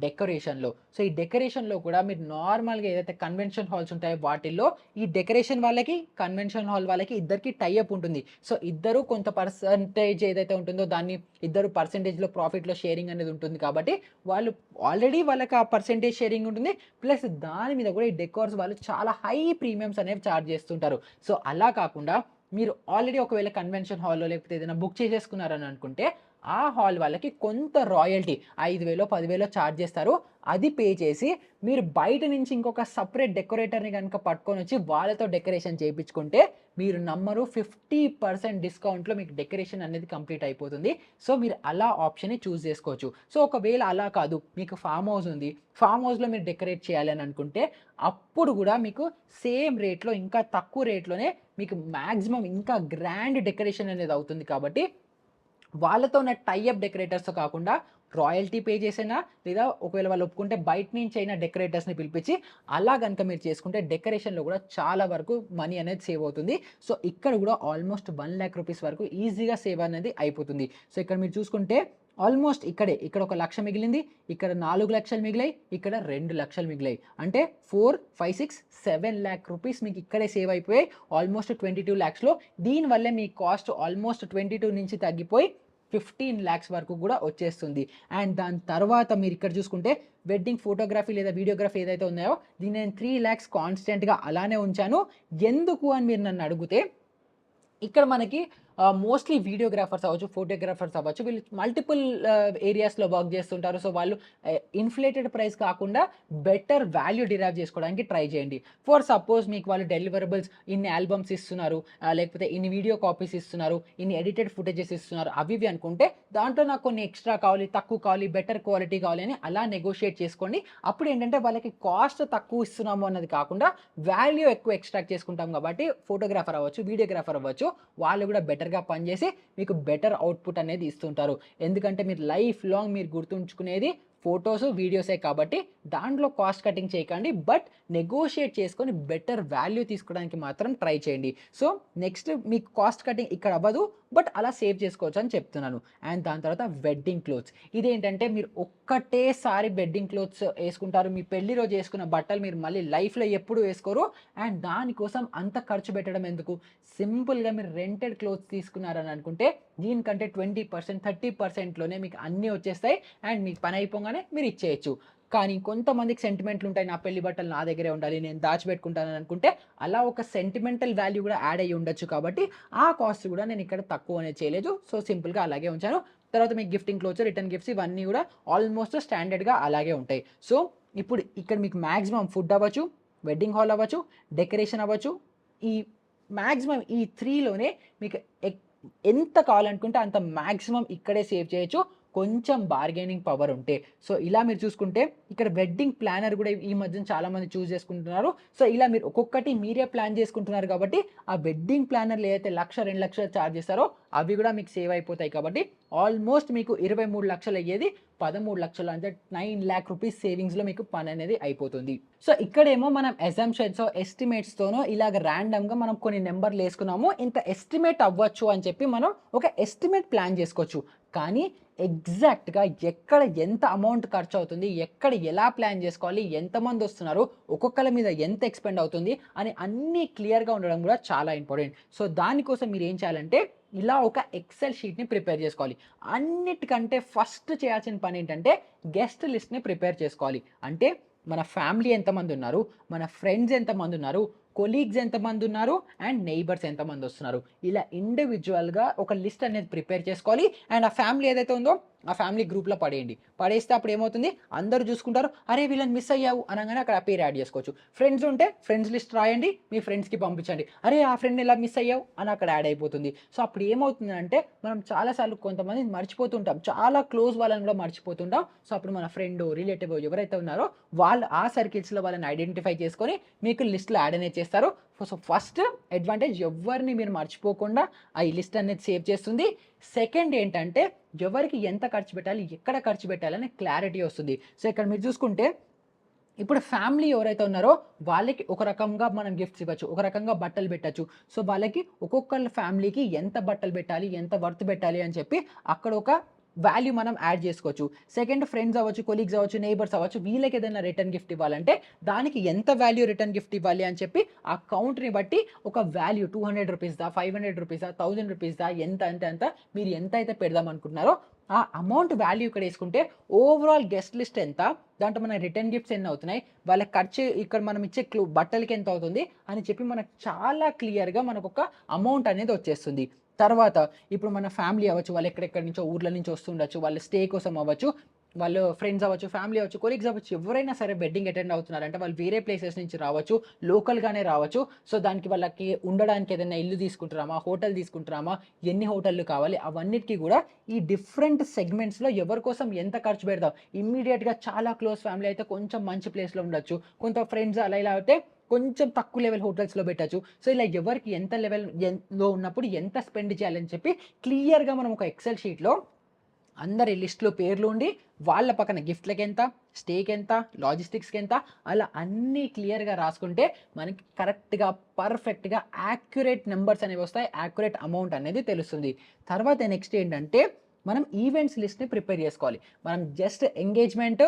డెకరేషన్లో. సో ఈ డెకరేషన్లో కూడా మీరు నార్మల్గా ఏదైతే కన్వెన్షన్ హాల్స్ ఉంటాయో వాటిల్లో ఈ డెకరేషన్ వాళ్ళకి, కన్వెన్షన్ హాల్ వాళ్ళకి ఇద్దరికి టైఅప్ ఉంటుంది. సో ఇద్దరు కొంత పర్సంటేజ్ ఏదైతే ఉంటుందో దాన్ని ఇద్దరు పర్సంటేజ్లో ప్రాఫిట్లో షేరింగ్ అనేది ఉంటుంది కాబట్టి వాళ్ళు ఆల్రెడీ వాళ్ళకి ఆ పర్సంటేజ్ షేరింగ్ ఉంటుంది, ప్లస్ దాని మీద కూడా ఈ డెకోర్స్ వాళ్ళు చాలా హై ప్రీమియమ్స్ అనేవి ఛార్జ్ చేస్తుంటారు. సో అలా కాకుండా మీరు ఆల్రెడీ ఒకవేళ కన్వెన్షన్ హాల్లో లేకపోతే ఏదైనా బుక్ చేసేసుకున్నారని అనుకుంటే ఆ హాల్ వాళ్ళకి కొంత రాయల్టీ 5,000 10,000 ఛార్జ్ చేస్తారు. అది పే చేసి మీరు బయట నుంచి ఇంకొక సపరేట్ డెకరేటర్ని కనుక పట్టుకొని వచ్చి వాళ్ళతో డెకరేషన్ చేయించుకుంటే మీరు నమ్మరు 50% డిస్కౌంట్లో మీకు డెకరేషన్ అనేది కంప్లీట్ అయిపోతుంది. సో మీరు అలా ఆప్షన్ని చూస్ చేసుకోవచ్చు. సో ఒకవేళ అలా కాదు, మీకు ఫామ్ హౌస్ ఉంది, ఫామ్ హౌస్లో మీరు డెకరేట్ చేయాలి అని అనుకుంటే అప్పుడు కూడా మీకు సేమ్ రేట్లో ఇంకా తక్కువ రేట్లోనే మీకు మ్యాక్సిమం ఇంకా గ్రాండ్ డెకరేషన్ అనేది అవుతుంది. కాబట్టి వాళ్ళతో ఉన్న టైఅప్ డెకరేటర్స్తో కాకుండా రాయల్టీ పే చేసినా లేదా ఒకవేళ వాళ్ళు ఒప్పుకుంటే బయట నుంచి అయినా డెకరేటర్స్ని పిలిపించి అలా కనుక మీరు చేసుకుంటే డెకరేషన్లో కూడా చాలా వరకు మనీ అనేది సేవ్ అవుతుంది. సో ఇక్కడ కూడా ఆల్మోస్ట్ 1 lakh రూపీస్ వరకు ఈజీగా సేవ్ అనేది అయిపోతుంది. సో ఇక్కడ మీరు చూసుకుంటే ఆల్మోస్ట్ ఇక్కడ 1 లక్ష మిగిలింది, ఇక్కడ 4 లక్షలు మిగిలాయి, ఇక్కడ 2 లక్షలు మిగిలాయి. అంటే 4, 5, 6, 7 lakh రూపీస్ మీకు ఇక్కడే సేవ్ అయిపోయాయి ఆల్మోస్ట్ 22 lakhsలో. దీనివల్లే మీ కాస్ట్ ఆల్మోస్ట్ 22 నుంచి తగ్గిపోయి 15 lakhs వరకు కూడా వచ్చేస్తుంది. అండ్ దాని తర్వాత మీరు ఇక్కడ చూసుకుంటే వెడ్డింగ్ ఫోటోగ్రఫీ లేదా వీడియోగ్రఫీ ఏదైతే ఉన్నాయో దీన్ని నేను 3 lakhs కాన్స్టెంట్గా అలానే ఉంచాను. ఎందుకు అని మీరు నన్ను అడిగితే ఇక్కడ మనకి మోస్ట్లీ వీడియోగ్రాఫర్స్ అవ్వచ్చు, ఫోటోగ్రాఫర్స్ అవ్వచ్చు, వీళ్ళు మల్టిపుల్ ఏరియాస్‌లో వర్క్ చేస్తుంటారు. సో, వాళ్ళు ఇన్‌ఫ్లేటెడ్ ప్రైస్ కాకుండా బెటర్ వాల్యూ డిరైవ్ చేసుకోవడానికి ట్రై చేయండి. ఫర్ సపోజ్ మీకు వాళ్ళు డెలివరబుల్స్ ఇన్ని ఆల్బమ్స్ ఇస్తున్నారు, లేకపోతే ఇన్ని వీడియో కాపీస్ ఇస్తున్నారు, ఇన్ని ఎడిటెడ్ ఫుటేజెస్ ఇస్తున్నారు, అవి ఇవి అనుకుంటే దాంట్లో నాకు కొన్ని ఎక్స్‌ట్రా కావాలి, తక్కువ కావాలి, బెటర్ క్వాలిటీ కావాలి అని అలా నెగోషియేట్ చేసుకోండి. అప్పుడు ఏంటంటే వాళ్ళకి కాస్ట్ తక్కువ ఇస్తున్నాము అన్నది కాకుండా వాల్యూ ఎక్కువ ఎక్స్‌ట్రాక్ట్ చేసుకుంటాం కాబట్టి ఫోటోగ్రాఫర్ అవ్వచ్చు, వీడియోగ్రాఫర్ అవ్వచ్చు, వాళ్ళు కూడా బెటర్‌గా పనిచేసి మీకు బెటర్ అవుట్‌పుట్ అనేది ఇస్తుంటారు. ఎందుకంటే మీరు లైఫ్ లాంగ్ మీరు గుర్తుంచుకునేది ఫోటోస్, వీడియోసే కాబట్టి దాంట్లో కాస్ట్ కటింగ్ చేయకండి. బట్ నెగోషియేట్ చేసుకొని బెటర్ వాల్యూ తీసుకోవడానికి మాత్రం ట్రై చేయండి. సో, నెక్స్ట్ మీకు కాస్ట్ కటింగ్ ఇక్కడ అవ్వదు. బట్ అలా సేవ్ చేసుకోవచ్చు అని చెప్తున్నాను. అండ్ దాని తర్వాత వెడ్డింగ్ క్లోత్స్. ఇదేంటంటే మీరు ఒక్కటేసారి వెడ్డింగ్ క్లోత్స్ ఏసుకుంటారు. మీ పెళ్లి రోజు ఏసుకున్న బట్టలు మీరు మళ్ళీ లైఫ్‌లో ఎప్పుడు వేసుకోరు. అండ్ దానికోసం అంత ఖర్చు పెట్టడం ఎందుకు? సింపుల్‌గా మీరు రెంటెడ్ క్లోత్స్ తీసుకున్నారని అనుకుంటే దీనికంటే 20%, 30%లోనే మీకు అన్నీ వచ్చేస్తాయి. అండ్ మీకు పని అయిపోగానే మీరు ఇచ్చేయొచ్చు. కానీ కొంతమందికి సెంటిమెంట్లుంటాయి. నా పెళ్లి బట్టలు నా దగ్గరే ఉండాలి, నేను దాచిపెట్టుకుంటానని అనుకుంటే అలా ఒక సెంటిమెంటల్ వాల్యూ కూడా యాడ్ అయ్యి ఉండొచ్చు కాబట్టి ఆ కాస్ట్ కూడా నేను ఇక్కడ తక్కువ అనేది చేయలేదు. సో, సింపుల్‌గా అలాగే ఉంచాను. తర్వాత మీకు గిఫ్టింగ్ క్లోత్స్, రిటర్న్ గిఫ్ట్స్ ఇవన్నీ కూడా ఆల్మోస్ట్ స్టాండర్డ్‌గా అలాగే ఉంటాయి. సో, ఇప్పుడు ఇక్కడ మీకు మాక్సిమం ఫుడ్ అవ్వచ్చు, వెడ్డింగ్ హాల్ అవ్వచ్చు, డెకరేషన్ అవ్వచ్చు, ఈ మాక్సిమం ఈ 3లోనే మీకు ఎంత కావాలనుకుంటే అంత మాక్సిమం ఇక్కడే సేవ్ చేయొచ్చు. కొంచెం బార్గెనింగ్ పవర్ ఉంటే. సో, ఇలా మీరు చూసుకుంటే ఇక్కడ వెడ్డింగ్ ప్లానర్ కూడా ఈ మధ్యన చాలామంది చూజ్ చేసుకుంటున్నారు. సో, ఇలా మీరు ఒక్కొక్కటి మీరే ప్లాన్ చేసుకుంటున్నారు కాబట్టి ఆ వెడ్డింగ్ ప్లానర్‌లు ఏదైతే 1,00,000, 2,00,000 చార్జ్ చేస్తారో అవి కూడా మీకు సేవ్ అయిపోతాయి కాబట్టి ఆల్మోస్ట్ మీకు 23,00,000 అయ్యేది 13,00,000 అంటే 9,00,000 రూపీస్ సేవింగ్స్‌లో మీకు పని అనేది అయిపోతుంది. సో, ఇక్కడేమో మనం అసంప్షన్సో, ఎస్టిమేట్స్‌తోనో ఇలాగ ర్యాండమ్‌గా మనం కొన్ని నంబర్‌లు ఏసుకున్నాము. ఇంత ఎస్టిమేట్ అవ్వచ్చు అని చెప్పి మనం ఒక ఎస్టిమేట్ ప్లాన్ చేసుకోవచ్చు. కానీ ఎగ్జాక్ట్‌గా ఎక్కడ ఎంత అమౌంట్ ఖర్చవుతుంది, ఎక్కడ ఎలా ప్లాన్ చేసుకోవాలి, ఎంతమందొస్తున్నారు, ఒక్కొక్కళ్ళ మీద ఎంత ఎక్స్‌పెండ్ అవుతుంది అని అన్నీ క్లియర్‌గా ఉండడం కూడా చాలా ఇంపార్టెంట్. సో, దానికోసం మీరేం చేయాలంటే ఇలా ఒక ఎక్సెల్ షీట్‌ని ప్రిపేర్ చేసుకోవాలి. అన్నిటికంటే ఫస్ట్ చేయాల్సిన పనేంటంటే గెస్ట్ లిస్ట్‌ని ప్రిపేర్ చేసుకోవాలి. అంటే మన ఫ్యామిలీ ఎంతమందున్నారు, మన ఫ్రెండ్స్ ఎంతమందున్నారు, కొలీగ్స్ ఎంతమందున్నారు, అండ్ నెయిబర్స్ ఎంతమందొస్తున్నారు. ఇలా ఇండివిడ్యువల్‌గా ఒక లిస్ట్ అనేది ప్రిపేర్ చేసుకోవాలి. అండ్ ఆ ఫ్యామిలీ ఏదైతే ఉందో ఆ ఫ్యామిలీ గ్రూప్‌లో పడేయండి. పడేస్తే అప్పుడు ఏమవుతుంది, అందరూ చూసుకుంటారు. అరే! వీళ్ళని మిస్ అయ్యావు అనంగానే అక్కడ పేరు యాడ్ చేసుకోవచ్చు. ఫ్రెండ్స్ ఉంటే ఫ్రెండ్స్ లిస్ట్ రాయండి. మీ ఫ్రెండ్స్‌కి పంపించండి. అరే! ఆ ఫ్రెండ్‌ని ఇలా మిస్ అయ్యావు అని అక్కడ యాడ్ అయిపోతుంది. సో, అప్పుడు ఏమవుతుందంటే మనం చాలా సార్లు కొంతమందిని మర్చిపోతుంటాం. చాలా క్లోజ్ వాళ్ళని కూడా మర్చిపోతుంటాం. సో, అప్పుడు మన ఫ్రెండో, రిలేటివో ఎవరైతే ఉన్నారో వాళ్ళు ఆ సర్కిల్స్‌లో వాళ్ళని ఐడెంటిఫై చేసుకొని మీకు లిస్ట్‌లో యాడ్ అనేది చేస్తారు. సో, ఫస్ట్ అడ్వాంటేజ్ ఎవ్వరిని మీరు మర్చిపోకుండా ఈ లిస్ట్ అనేది సేవ్ చేస్తుంది. సెకండ్ ఏంటంటే ఎవరికి ఎంత ఖర్చు పెట్టాలి, ఎక్కడ ఖర్చు పెట్టాలి క్లారిటీ వస్తుంది. సో, ఇక్కడ మీరు చూసుకుంటే ఇప్పుడు ఫ్యామిలీ ఎవరైతే ఉన్నారో వాళ్ళకి ఒక రకంగా మనం గిఫ్ట్స్ ఇవ్వచ్చు. ఒక రకంగా బట్టలు పెట్టొచ్చు. సో, వాళ్ళకి ఒక్కొక్కళ్ళ ఫ్యామిలీకి ఎంత బట్టలు పెట్టాలి, ఎంత వర్త్ పెట్టాలి అని చెప్పి అక్కడ ఒక వాల్యూ మనం యాడ్ చేసుకోవచ్చు. సెకండ్ ఫ్రెండ్స్ అవ్వచ్చు, కొలీగ్స్ అవ్వచ్చు, నైబర్స్ అవ్వచ్చు, వీళ్ళకి ఏదైనా రిటర్న్ గిఫ్ట్ ఇవ్వాలంటే దానికి ఎంత వాల్యూ రిటర్న్ గిఫ్ట్ ఇవ్వాలి అని చెప్పి ఆ కౌంట్‌ని బట్టి ఒక వాల్యూ ₹200 ₹500 ₹1000 ఎంత అంటే అంత మీరు ఎంతైతే పెడదాం అనుకుంటున్నారో ఆ అమౌంట్ వాల్యూ ఇక్కడ యేసుకుంటే ఓవరాల్ గెస్ట్ లిస్ట్ ఎంత, దాంట్లో మన రిటర్న్ గిఫ్ట్స్ ఎన్ని అవుతున్నాయి, వాళ్ళ ఖర్చు ఇక్కడ మనం ఇచ్చే బట్టలకి ఎంత అవుతుంది అని చెప్పి మనకు చాలా క్లియర్‌గా మనకొక అమౌంట్ అనేది వచ్చేస్తుంది. తర్వాత ఇప్పుడు మన ఫ్యామిలీ అవ్వచ్చు, వాళ్ళు ఎక్కడెక్కడి నుంచో ఊర్ల నుంచి వస్తుండొచ్చు. వాళ్ళ స్టే కోసం అవ్వచ్చు, వాళ్ళు ఫ్రెండ్స్ అవ్వచ్చు, ఫ్యామిలీ అవ్వచ్చు, కొలీగ్స్ అవ్వచ్చు, ఎవరైనా సరే వెడ్డింగ్ అటెండ్ అవుతున్నారంటే వాళ్ళు వేరే ప్లేసెస్ నుంచి రావచ్చు, లోకల్‌గానే రావచ్చు. సో, దానికి వాళ్ళకి ఉండడానికి ఏదైనా ఇల్లు తీసుకుంటున్నామా, హోటల్ తీసుకుంటున్నామా, ఎన్ని హోటల్‌లు కావాలి, అవన్నిటికి కూడా ఈ డిఫరెంట్ సెగ్మెంట్స్‌లో ఎవరి కోసం ఎంత ఖర్చు పెడదాం. ఇమ్మీడియేట్‌గా చాలా క్లోజ్ ఫ్యామిలీ అయితే కొంచెం మంచి ప్లేస్‌లో ఉండొచ్చు. కొంత ఫ్రెండ్స్ అలా ఇలా అయితే కొంచెం తక్కువ లెవెల్ హోటల్స్‌లో పెట్టొచ్చు. సో, ఇలా ఎవరికి ఎంత లెవెల్ లో ఉన్నప్పుడు ఎంత స్పెండ్ చేయాలని చెప్పి క్లియర్‌గా మనం ఒక ఎక్సెల్ షీట్‌లో అందరి లిస్ట్‌లో పేర్లు ఉండి, వాళ్ళ పక్కన గిఫ్ట్‌లకెంత, స్టేకెంత, లాజిస్టిక్స్‌కెంత అలా అన్నీ క్లియర్‌గా రాసుకుంటే మనకి కరెక్ట్‌గా, పర్ఫెక్ట్‌గా, యాక్యురేట్ నంబర్స్ అనేవి వస్తాయి. యాక్యురేట్ అమౌంట్ అనేది తెలుస్తుంది. తర్వాత నెక్స్ట్ ఏంటంటే మనం ఈవెంట్స్ లిస్ట్‌ని ప్రిపేర్ చేసుకోవాలి. మనం జస్ట్ ఎంగేజ్‌మెంట్,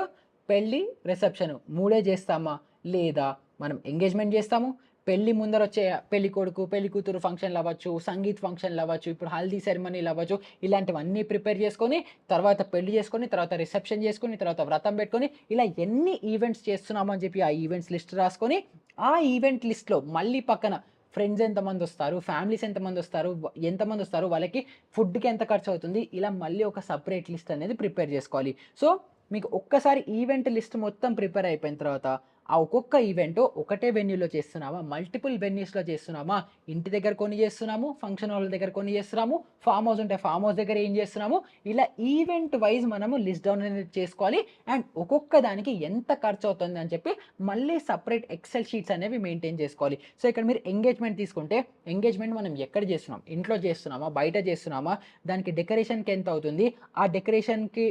పెళ్లి, రిసెప్షన్ 3 చేస్తామా? లేదా మనం ఎంగేజ్‌మెంట్ చేస్తాము. పెళ్లి ముందరొచ్చే పెళ్ళికొడుకు, పెళ్ళికూతురు ఫంక్షన్‌లవ్వచ్చు, సంగీత్ ఫంక్షన్‌లవ్వచ్చు, ఇప్పుడు హల్దీ సెరమనీలవ్వచ్చు, ఇలాంటివన్నీ ప్రిపేర్ చేసుకొని, తర్వాత పెళ్లి చేసుకొని, తర్వాత రిసెప్షన్ చేసుకొని, తర్వాత వ్రతం పెట్టుకొని, ఇలా ఎన్ని ఈవెంట్స్ చేస్తున్నామని చెప్పి ఆ ఈవెంట్స్ లిస్ట్ రాసుకొని, ఆ ఈవెంట్ లిస్ట్‌లో మళ్ళీ పక్కన ఫ్రెండ్స్ ఎంతమంది వస్తారు, ఫ్యామిలీస్ ఎంతమంది వస్తారు, ఎంతమంది వస్తారు, వాళ్ళకి ఫుడ్‌కి ఎంత ఖర్చు అవుతుంది, ఇలా మళ్ళీ ఒక సెపరేట్ లిస్ట్ అనేది ప్రిపేర్ చేసుకోవాలి. సో, మీకు ఒక్కసారి ఈవెంట్ లిస్ట్ మొత్తం ప్రిపేర్ అయిపోయిన తర్వాత, ఆ ఒక్కొక్క ఈవెంట్ ఒకటే వెన్యూలో చేస్తున్నామా, మల్టిపుల్ వెన్యూస్‌లో చేస్తున్నామా, ఇంటి దగ్గర కొన్ని చేస్తున్నాము, ఫంక్షన్ హాల్ దగ్గర కొన్ని చేస్తున్నాము, ఫార్మ్ హౌస్ ఉంటే ఫార్మ్ హౌస్ దగ్గర ఏం చేస్తున్నాము, ఇలా ఈవెంట్ వైస్ మనము లిస్ట్ డౌన్ అనేది చేసుకోవాలి. అండ్ ఒక్కొక్క దానికి ఎంత ఖర్చు అవుతుంది అని చెప్పి మళ్ళీ సెపరేట్ ఎక్సెల్ షీట్స్ అనేవి మెయింటైన్ చేసుకోవాలి. సో, ఇక్కడ మీరు ఎంగేజ్‌మెంట్ తీసుకుంటే, ఎంగేజ్‌మెంట్ మనం ఎక్కడ చేస్తున్నాం, ఇంట్లో చేస్తున్నామా, బయట చేస్తున్నామా, దానికి డెకరేషన్‌కి ఎంత అవుతుంది, ఆ డెకరేషన్‌కి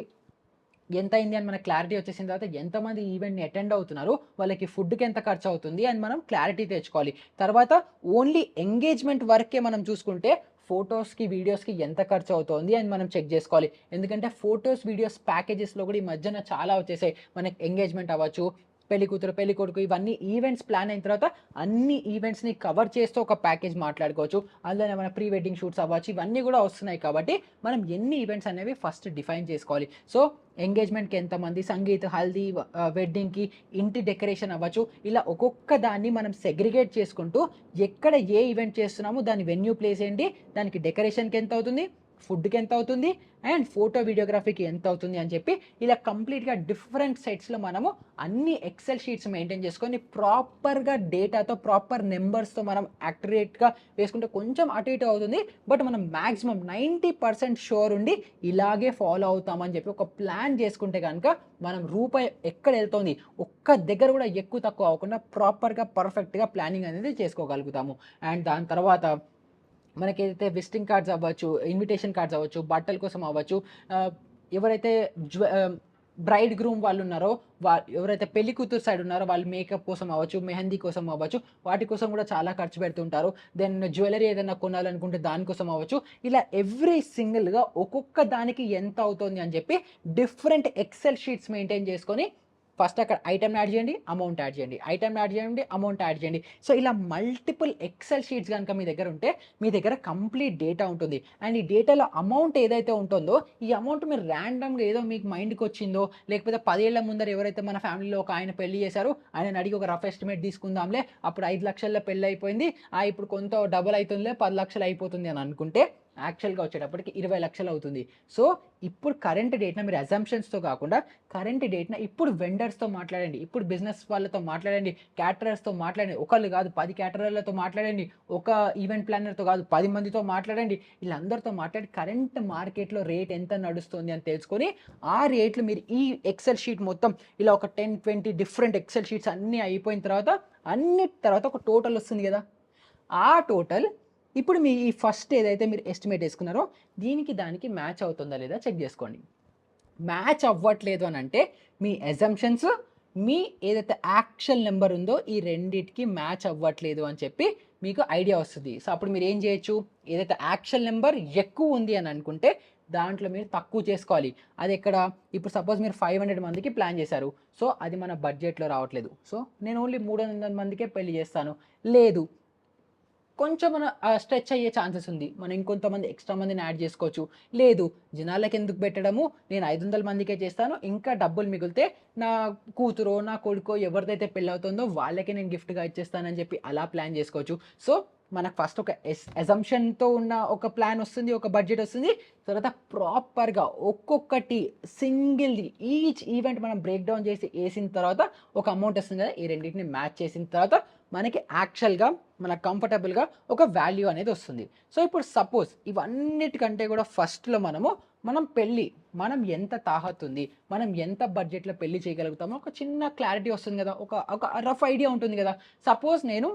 ఎంత అయింది అని మనకు క్లారిటీ వచ్చేసిన తర్వాత ఎంతమంది ఈవెంట్‌ని అటెండ్ అవుతున్నారు, వాళ్ళకి ఫుడ్‌కి ఎంత ఖర్చు అవుతుంది అని మనం క్లారిటీ తెచ్చుకోవాలి. తర్వాత ఓన్లీ ఎంగేజ్‌మెంట్ వరకే మనం చూసుకుంటే ఫోటోస్‌కి, వీడియోస్‌కి ఎంత ఖర్చు అవుతోంది అని మనం చెక్ చేసుకోవాలి. ఎందుకంటే ఫోటోస్, వీడియోస్ ప్యాకేజెస్‌లో కూడా ఈ మధ్యన చాలా వచ్చేసాయి. మనకి ఎంగేజ్‌మెంట్ అవ్వచ్చు, పెళ్లి కూతురు, పెళ్లి కొడుకు ఇవన్నీ ఈవెంట్స్ ప్లాన్ అయిన తర్వాత అన్ని ఈవెంట్స్‌ని కవర్ చేస్తూ ఒక ప్యాకేజ్ మాట్లాడుకోవచ్చు. అందులోనే మన ప్రీ వెడ్డింగ్ షూట్స్ అవ్వచ్చు, ఇవన్నీ కూడా వస్తున్నాయి కాబట్టి మనం ఎన్ని ఈవెంట్స్ అనేవి ఫస్ట్ డిఫైన్ చేసుకోవాలి. సో, ఎంగేజ్‌మెంట్‌కి ఎంతమంది, సంగీత్, హల్దీ, వెడ్డింగ్‌కి, ఇంటి డెకరేషన్ అవ్వచ్చు, ఇలా ఒక్కొక్క దాన్ని మనం సెగ్రిగేట్ చేసుకుంటూ ఎక్కడ ఏ ఈవెంట్ చేస్తున్నామో దాని వెన్యూ ప్లేస్ ఏంటి, దానికి డెకరేషన్‌కి ఎంత అవుతుంది, ఫుడ్‌కి ఎంత అవుతుంది, అండ్ ఫోటో వీడియోగ్రఫీకి ఎంత అవుతుంది అని చెప్పి ఇలా కంప్లీట్‌గా డిఫరెంట్ సెట్స్‌లో మనము అన్ని ఎక్సెల్ షీట్స్ మెయింటైన్ చేసుకొని ప్రాపర్‌గా డేటాతో, ప్రాపర్ నంబర్స్‌తో మనం యాక్యురేట్‌గా వేసుకుంటే కొంచెం అటు ఇటు అవుతుంది. బట్ మనం మాక్సిమం 90% షూర్ ఉండి ఇలాగే ఫాలో అవుతామని చెప్పి ఒక ప్లాన్ చేసుకుంటే గనుక మనం రూపాయి ఎక్కడెళ్తోంది ఒక్క దగ్గర కూడా ఎక్కువ తక్కువ అవ్వకుండా ప్రాపర్‌గా, పర్ఫెక్ట్‌గా ప్లానింగ్ అనేది చేసుకోగలుగుతాము. అండ్ దాని తర్వాత మనకేదైతే విజిటింగ్ కార్డ్స్ అవ్వచ్చు, ఇన్విటేషన్ కార్డ్స్ అవ్వచ్చు, బట్టల కోసం అవ్వచ్చు, ఆహ్, ఎవరైతే బ్రైడ్ గ్రూమ్ వాళ్ళున్నారో, ఎవరైతే పెళ్లి కూతురు సైడ్ ఉన్నారో వాళ్ళు మేకప్ కోసం అవ్వచ్చు, మెహందీ కోసం అవ్వచ్చు, వాటి కోసం కూడా చాలా ఖర్చు పెడుతుంటారు. దెన్ జ్యువెల్లరీ ఏదైనా కొనాలనుకుంటే దానికోసం అవ్వచ్చు. ఇలా ఎవ్రీ సింగిల్‌గా ఒక్కొక్క దానికి ఎంత అవుతుంది అని చెప్పి డిఫరెంట్ ఎక్సెల్ షీట్స్ మెయింటైన్ చేసుకొని ఫస్ట్ అక్కడ ఐటెమ్ యాడ్ చేయండి, అమౌంట్ యాడ్ చేయండి. ఐటెమ్ యాడ్ చేయండి, అమౌంట్ యాడ్ చేయండి. సో, ఇలా మల్టిపుల్ ఎక్సెల్ షీట్స్ గనుక మీ దగ్గర ఉంటే, మీ దగ్గర కంప్లీట్ డేటా ఉంటుంది. అండ్ ఈ డేటాలో అమౌంట్ ఏదైతే ఉంటుందో, ఈ అమౌంట్ మీరు ర్యాండమ్‌గా ఏదో మీకు మైండ్‌కొచ్చిందో, లేకపోతే 10 ఏళ్ల ముందర ఎవరైతే మన ఫ్యామిలీలో ఒక ఆయన పెళ్లి చేశారో, ఆయనని అడిగి ఒక రఫ్ ఎస్టిమేట్ తీసుకుందాంలే, అప్పుడు 5,00,000లో పెళ్లయిపోయింది. ఇప్పుడు కొంత డబుల్ అయితుందిలే, 10,00,000 అయిపోతుంది అని అనుకుంటే, యాక్చువల్‌గా వచ్చేటప్పటికి 20,00,000 అవుతుంది. సో, ఇప్పుడు కరెంట్ డేట్‌న మీరు అజంప్షన్స్‌తో కాకుండా, కరెంట్ డేట్‌న ఇప్పుడు వెండర్స్‌తో మాట్లాడండి. ఇప్పుడు బిజినెస్ వాళ్ళతో మాట్లాడండి. క్యాటరర్స్‌తో మాట్లాడండి. ఒకళ్ళు కాదు 10 క్యాటరర్‌లతో మాట్లాడండి. ఒక ఈవెంట్ ప్లానర్‌తో కాదు 10 మందితో మాట్లాడండి. వీళ్ళందరితో మాట్లాడి కరెంట్ మార్కెట్‌లో రేట్ ఎంత నడుస్తుంది అని తెలుసుకొని, ఆ రేట్లు మీరు ఈ ఎక్సెల్ షీట్ మొత్తం ఇలా ఒక 10, 20 డిఫరెంట్ ఎక్సెల్ షీట్స్ అన్నీ అయిపోయిన తర్వాత, అన్నిటి తర్వాత ఒక టోటల్ వస్తుంది కదా! ఆ టోటల్ ఇప్పుడు మీ ఈ ఫస్ట్ ఏదైతే మీరు ఎస్టిమేట్ యేసుకున్నారో, దీనికి దానికి మ్యాచ్ అవుతుందా లేదా చెక్ జేసుకోండి. మ్యాచ్ అవ్వట్లేదు అనంటే, మీ అజంప్షన్స్, మీ ఏదైతే యాక్చువల్ నంబర్ ఉందో, ఈ రెండిటికి మ్యాచ్ అవ్వట్లేదు అని చెప్పి మీకు ఐడియా వస్తది. సో, అప్పుడు మీరేం జేయొచ్చు, ఏదైతే యాక్చువల్ నంబర్ ఎక్కువ ఉంది అని అనుకుంటే, దాంట్లో మీరు తక్కువ చేసుకోవాలి. అదెక్కడ, ఇప్పుడు సపోజ్ మీరు 500 మందికి ప్లాన్ జేశారు. సో, అది మన బడ్జెట్‌లో రావట్లేదు. సో, నేను ఓన్లీ 300 మందికే పెళ్లి జేస్తాను. లేదు, కొంచెం స్ట్రెచ్ అయ్యే ఛాన్సెస్ ఉంది. మనం ఇంకొంతమంది ఎక్స్‌ట్రా మందిని యాడ్ చేసుకోవచ్చు. లేదు, జనాలకెందుకు పెట్టడము, నేను 500 మందికే చేస్తాను. ఇంకా డబ్బులు మిగిలితే నా కూతురో, నా కొడుకో ఎవరిదైతే పెళ్లవుతుందో వాళ్ళకే నేను గిఫ్ట్‌గా ఇచ్చేస్తానని చెప్పి అలా ప్లాన్ చేసుకోవచ్చు. సో, మనకు ఫస్ట్ ఒక అజంప్షన్‌తో ఉన్న ఒక ప్లాన్ వస్తుంది. ఒక బడ్జెట్ వస్తుంది. తర్వాత ప్రాపర్‌గా ఒక్కొక్కటి సింగిల్‌ది ఈచ్ ఈవెంట్ మనం బ్రేక్ డౌన్ చేసి ఏసిన తర్వాత ఒక అమౌంట్ వస్తుంది కదా! ఈ రెండిటిని మ్యాచ్ చేసిన తర్వాత మనకి యాక్చువల్‌గా మనకు కంఫర్టబుల్‌గా ఒక వాల్యూ అనేది వస్తుంది. సో, ఇప్పుడు సపోజ్ ఇవన్నిటికంటే కూడా ఫస్ట్‌లో మనం పెళ్లి, మనం ఎంత తాహతుంది, మనం ఎంత బడ్జెట్‌లో పెళ్లి చేయగలుగుతామో ఒక చిన్న క్లారిటీ వస్తుంది కదా! ఒక ఒక రఫ్ ఐడియా ఉంటుంది కదా! సపోజ్ నేను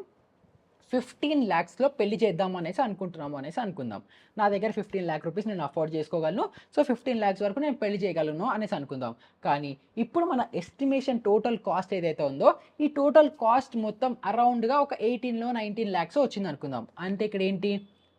15,00,000లో పెళ్లి చేద్దాం అనేసి అనుకుంటున్నాము అనేసి అనుకుందాం. నా దగ్గర 15,00,000 రూపీస్ నేను అఫోర్డ్ చేసుకోగలను. సో, 15,00,000 వరకు నేను పెళ్లి చేయగలను అనేసి అనుకుందాం. కానీ ఇప్పుడు మన ఎస్టిమేషన్ టోటల్ కాస్ట్ ఏదైతే ఉందో, ఈ టోటల్ కాస్ట్ మొత్తం అరౌండ్‌గా ఒక 18,00,000 వచ్చిందనుకుందాం. అంటే ఇక్కడ ఏంటి,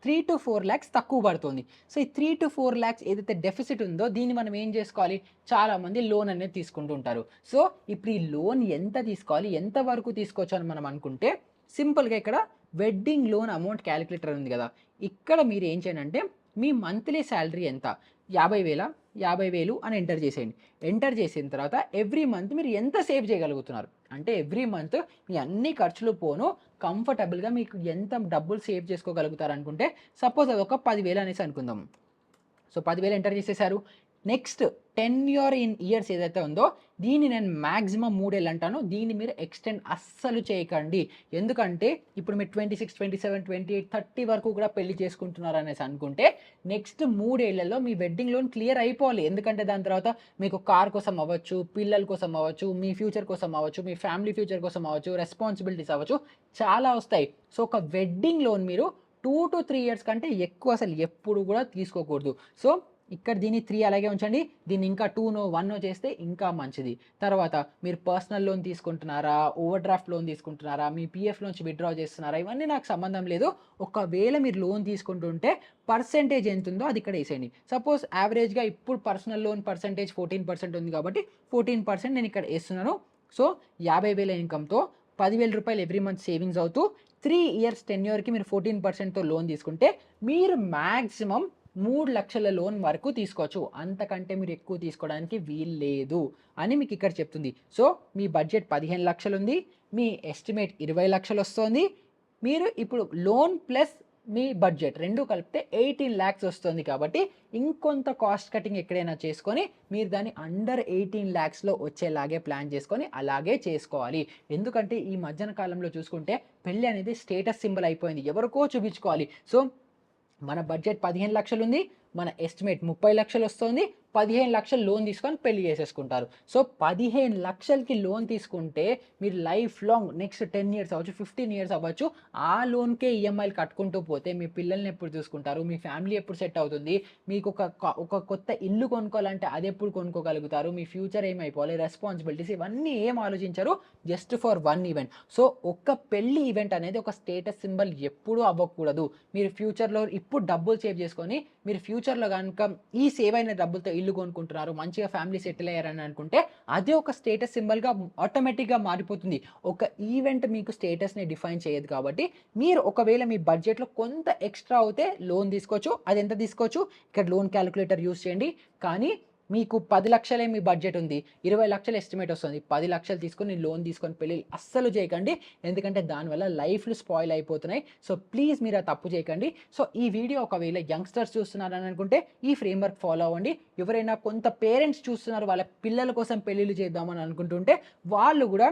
3-4 లాక్స్ తక్కువ పడుతుంది. సో, ఈ 3-4 లాక్స్ ఏదైతే డెఫిసిట్ ఉందో దీన్ని మనం ఏం చేసుకోవాలి, చాలామంది లోన్ అనేది తీసుకుంటూ ఉంటారు. సో, ఇప్పుడు ఈ లోన్ ఎంత తీసుకోవాలి, ఎంత వరకు తీసుకోవచ్చు అని మనం అనుకుంటే, సింపుల్‌గా ఇక్కడ వెడ్డింగ్ లోన్ అమౌంట్ క్యాలిక్యులేటర్ ఉంది గదా! ఇక్కడ మీరు ఏం చేయండంటే, మీ మంత్లీ సాలరీ ఎంత? 50,000 50,000 అని ఎంటర్ చేసేయండి. ఎంటర్ చేసిన తర్వాత ఎవ్రీ మంత్ మీరు ఎంత సేవ్ చేయగలుగుతున్నారు. అంటే ఎవ్రీ మంత్ మీ అన్ని ఖర్చులు పోను కంఫర్టబుల్‌గా మీకు ఎంత డబ్బులు సేవ్ చేసుకోగలుగుతారనుకుంటే సపోజ్ అదొక 10,000 అనేసి అనుకుందాం. సో 10,000 ఎంటర్ చేసేసారు. నెక్స్ట్ టెన్యూర్ ఇన్ ఇయర్స్ ఏదైతే ఉందో దీన్ని నేను మాక్సిమం 3 ఏళ్ళు అంటాను. దీన్ని మీరు ఎక్స్టెండ్ అస్సలు చేయకండి. ఎందుకంటే ఇప్పుడు మీరు 26, 27, 28, 30 వరకు కూడా పెళ్లి చేసుకుంటున్నారు అనేసి అనుకుంటే నెక్స్ట్ 3 ఏళ్లలో మీ వెడ్డింగ్ లోన్ క్లియర్ అయిపోవాలి. ఎందుకంటే దాని తర్వాత మీకు కార్ కోసం అవ్వచ్చు, పిల్లల కోసం అవ్వచ్చు, మీ ఫ్యూచర్ కోసం అవ్వచ్చు, మీ ఫ్యామిలీ ఫ్యూచర్ కోసం అవ్వచ్చు, రెస్పాన్సిబిలిటీస్ అవ్వచ్చు, చాలా వస్తాయి. సో ఒక వెడ్డింగ్ లోన్ మీరు 2 to 3 ఇయర్స్ కంటే ఎక్కువ అసలు ఎప్పుడు కూడా తీసుకోకూడదు. సో ఇక్కడ దీన్ని 3 అలాగే ఉంచండి. దీన్ని ఇంకా 2నో 1నో చేస్తే ఇంకా మంచిది. తర్వాత మీరు పర్సనల్ లోన్ తీసుకుంటున్నారా, ఓవర్ డ్రాఫ్ట్ లోన్ తీసుకుంటున్నారా, మీ పీఎఫ్ నుంచి విత్‌డ్రా చేస్తున్నారా, ఇవన్నీ నాకు సంబంధం లేదు. ఒకవేళ మీరు లోన్ తీసుకుంటుంటే పర్సెంటేజ్ ఎంత ఉందో అది ఇక్కడ వేసేయండి. సపోజ్ యావరేజ్‌గా ఇప్పుడు పర్సనల్ లోన్ పర్సెంటేజ్ 14% ఉంది కాబట్టి 14% నేను ఇక్కడ వేస్తున్నాను. సో 50,000 ఇన్కమ్‌తో 10,000 రూపాయలు ఎవ్రీ మంత్ సేవింగ్స్ అవుతూ 3 ఇయర్స్ టెన్యూర్‌కి మీరు 14%తో లోన్ తీసుకుంటే మీరు మాక్సిమం 3,00,000 లోన్ వరకు తీసుకోవచ్చు. అంతకంటే మీరు ఎక్కువ తీసుకోవడానికి వీల్లేదు అని మీకు ఇక్కడ చెప్తుంది. సో మీ బడ్జెట్ 15,00,000 ఉంది. మీ ఎస్టిమేట్ 20,00,000 వస్తుంది. మీరు ఇప్పుడు లోన్ ప్లస్ మీ బడ్జెట్ 2 కలిపితే 18,00,000 వస్తుంది. కాబట్టి ఇంకొంత కాస్ట్ కటింగ్ ఎక్కడైనా చేసుకొని మీరు దాన్ని అండర్ 18,00,000లో వచ్చేలాగే ప్లాన్ చేసుకొని అలాగే చేసుకోవాలి. ఎందుకంటే ఈ మధ్యన కాలంలో చూసుకుంటే పెళ్లి అనేది స్టేటస్ సింబల్ అయిపోయింది. ఎవరికో చూపించుకోవాలి. సో మన బడ్జెట్ 15,00,000 ఉంది. మన ఎస్టిమేట్ 30,00,000 వస్తుంది. 15,00,000 లోన్ తీసుకొని పెళ్లి చేసేసుకుంటారు. సో 15,00,000కి లోన్ తీసుకుంటే మీరు లైఫ్ లాంగ్ నెక్స్ట్ 10 ఇయర్స్ అవ్వచ్చు, 15 ఇయర్స్ అవ్వచ్చు, ఆ లోన్‌కే ఈఎంఐలు కట్టుకుంటూ పోతే మీ పిల్లల్ని ఎప్పుడు చూసుకుంటారు, మీ ఫ్యామిలీ ఎప్పుడు సెట్ అవుతుంది, మీకు ఒక కొత్త ఇల్లు కొనుక్కోవాలంటే అది ఎప్పుడు కొనుక్కోగలుగుతారు, మీ ఫ్యూచర్ ఏమైపోవాలి, రెస్పాన్సిబిలిటీస్ ఇవన్నీ ఏం ఆలోచించరు. Just for one event. So ఒక్క పెళ్లి ఈవెంట్ అనేది ఒక స్టేటస్ సింబల్ ఎప్పుడూ అవ్వకూడదు. మీరు ఫ్యూచర్‌లో ఇప్పుడు డబ్బులు సేవ్ చేసుకొని మీరు ఫ్యూచర్‌లో గనుక ఈ సేవ్ అయిన డబ్బులతో ఇల్లు కొనుక్కుంటున్నారు, మంచిగా ఫ్యామిలీ సెటిల్ అయ్యారని అనుకుంటే అదే ఒక స్టేటస్ సింబల్‌గా ఆటోమేటిక్‌గా మారిపోతుంది. ఒక ఈవెంట్ మీకు స్టేటస్‌ని డిఫైన్ చేయదు కాబట్టి మీరు ఒకవేళ మీ బడ్జెట్‌లో కొంత ఎక్స్ట్రా అవుతే లోన్ తీసుకోవచ్చు. అది ఎంత తీసుకోవచ్చు ఇక్కడ లోన్ క్యాలిక్యులేటర్ యూజ్ చేయండి. కానీ మీకు 10,00,000 మీ బడ్జెట్ ఉంది. 20,00,000 ఎస్టిమేట్ వస్తుంది. 10,00,000 తీసుకొని లోన్ తీసుకొని పెళ్లిలు అస్సలు చేయకండి. ఎందుకంటే దానివల్ల లైఫ్‌లు స్పాయిల్ అయిపోతున్నాయి. సో ప్లీజ్ మీరు ఆ తప్పు చేయకండి. సో ఈ వీడియో ఒకవేళ యంగ్‌స్టర్స్ చూస్తున్నారని అనుకుంటే ఈ ఫ్రేమ్‌వర్క్ ఫాలో అవ్వండి. ఎవరైనా కొంత పేరెంట్స్ చూస్తున్నారు వాళ్ళ పిల్లల కోసం పెళ్లిలు చేద్దామని అనుకుంటుంటే వాళ్ళు కూడా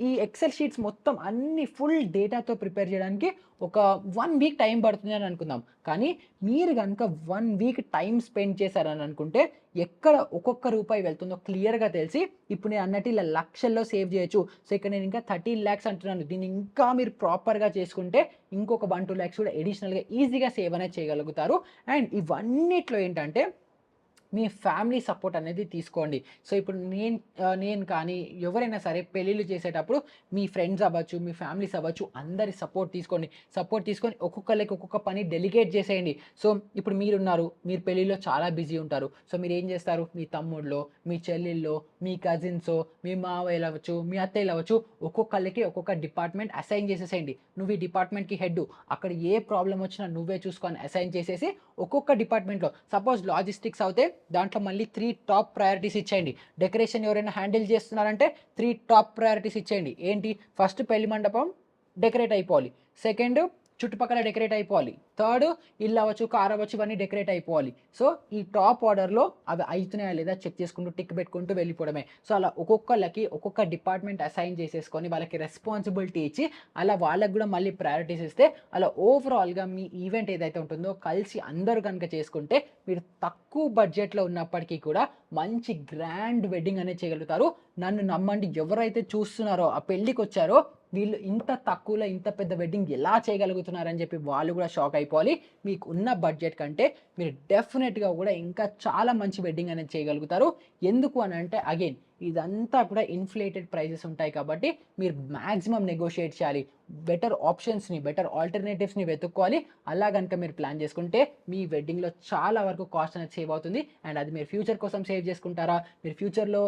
ఈ ఎక్సెల్ షీట్స్ మొత్తం అన్ని ఫుల్ డేటాతో ప్రిపేర్ చేయడానికి ఒక 1 వీక్ టైం పడుతుంది అని అనుకుందాం. కానీ మీరు గనుక 1 వీక్ టైం స్పెండ్ చేశారని అనుకుంటే ఎక్కడ ఒక్కొక్క రూపాయి వెళ్తుందో క్లియర్‌గా తెలిసి ఇప్పుడు నేను అన్నట్టు ఇలా లక్షల్లో సేవ్ చేయొచ్చు. సో ఇక్కడ నేను ఇంకా 13,00,000 అంటున్నాను. దీన్ని ఇంకా మీరు ప్రాపర్‌గా చేసుకుంటే ఇంకొక 1, 2 లాక్స్ కూడా అడిషనల్‌గా ఈజీగా సేవ్ అనేది చేయగలుగుతారు. అండ్ ఇవన్నిట్లో ఏంటంటే మీ ఫ్యామిలీ సపోర్ట్ అనేది తీసుకోండి. సో ఇప్పుడు నేను కానీ ఎవరైనా సరే పెళ్ళిళ్ళు చేసేటప్పుడు మీ ఫ్రెండ్స్ అవ్వచ్చు, మీ ఫ్యామిలీస్ అవ్వచ్చు, అందరి సపోర్ట్ తీసుకోండి. సపోర్ట్ తీసుకొని ఒక్కొక్కళ్ళకి ఒక్కొక్క పని డెలిగేట్ చేసేయండి. సో ఇప్పుడు మీరున్నారు, మీరు పెళ్ళిలో చాలా బిజీ ఉంటారు. సో మీరు ఏం చేస్తారు, మీ తమ్ముళ్ళో, మీ చెల్లెల్లో, మీ కజిన్సో, మీ మావయ్యలు అవ్వచ్చు, మీ అత్తయ్యలు అవ్వచ్చు, ఒక్కొక్కళ్ళకి ఒక్కొక్క డిపార్ట్మెంట్ అసైన్ చేసేసేయండి. నువ్వు ఈ డిపార్ట్మెంట్‌కి హెడ్. అక్కడ ఏ ప్రాబ్లమ్ వచ్చినా నువ్వే చూసుకొని అసైన్ చేసేసి ఒక్కొక్క డిపార్ట్మెంట్‌లో సపోజ్ లాజిస్టిక్స్ అవుతే దాంట్లో మళ్ళీ 3 టాప్ ప్రయారిటీస్ ఇచ్చేయండి. డెకరేషన్ ఎవరైనా హ్యాండిల్ చేస్తున్నారంటే 3 టాప్ ప్రయారిటీస్ ఇచ్చేయండి. ఏంటి, ఫస్ట్ పెళ్లి మండపం డెకరేట్ అయిపోవాలి. సెకండ్ చుట్టుపక్కల డెకరేట్ అయిపోవాలి. థర్డ్ ఇల్లు అవ్వచ్చు, కార్ అవ్వచ్చు, ఇవన్నీ డెకరేట్ అయిపోవాలి. సో ఈ టాప్ ఆర్డర్‌లో అవి అయితున్నాయా లేదా చెక్ చేసుకుంటూ టిక్ పెట్టుకుంటూ వెళ్ళిపోవడమే. సో అలా ఒక్కొక్కళ్ళకి ఒక్కొక్క డిపార్ట్మెంట్ అసైన్ చేసేసుకొని వాళ్ళకి రెస్పాన్సిబిలిటీ ఇచ్చి అలా వాళ్ళకి కూడా మళ్ళీ ప్రయారిటీస్ ఇస్తే అలా ఓవరాల్‌గా మీ ఈవెంట్ ఏదైతే ఉంటుందో కలిసి అందరూ కనుక చేసుకుంటే మీరు తక్కువ బడ్జెట్‌లో ఉన్నప్పటికీ కూడా మంచి గ్రాండ్ వెడ్డింగ్ అనేది చేయగలుగుతారు. నన్ను నమ్మండి, ఎవరైతే చూస్తున్నారో ఆ పెళ్ళికొచ్చారో వీళ్ళు ఇంత తక్కువలో ఇంత పెద్ద వెడ్డింగ్ ఎలా చేయగలుగుతున్నారని చెప్పి వాళ్ళు కూడా షాక్ అయిపోవాలి. మీకు ఉన్న బడ్జెట్ కంటే మీరు డెఫినెట్‌గా కూడా ఇంకా చాలా మంచి వెడ్డింగ్ అనేది చేయగలుగుతారు. ఎందుకు అని అంటే అగైన్ ఇదంతా కూడా ఇన్ఫ్లేటెడ్ ప్రైజెస్ ఉంటాయి కాబట్టి మీరు మ్యాక్సిమం నెగోషియేట్ చేయాలి. బెటర్ ఆప్షన్స్‌ని, బెటర్ ఆల్టర్‌నేటివ్స్‌ని వెతుక్కోవాలి. అలా గనుక మీరు ప్లాన్ చేసుకుంటే మీ వెడ్డింగ్‌లో చాలా వరకు కాస్ట్ అనేది సేవ్ అవుతుంది. అండ్ అది మీరు ఫ్యూచర్ కోసం సేవ్ చేసుకుంటారా? మీరు ఫ్యూచర్‌లో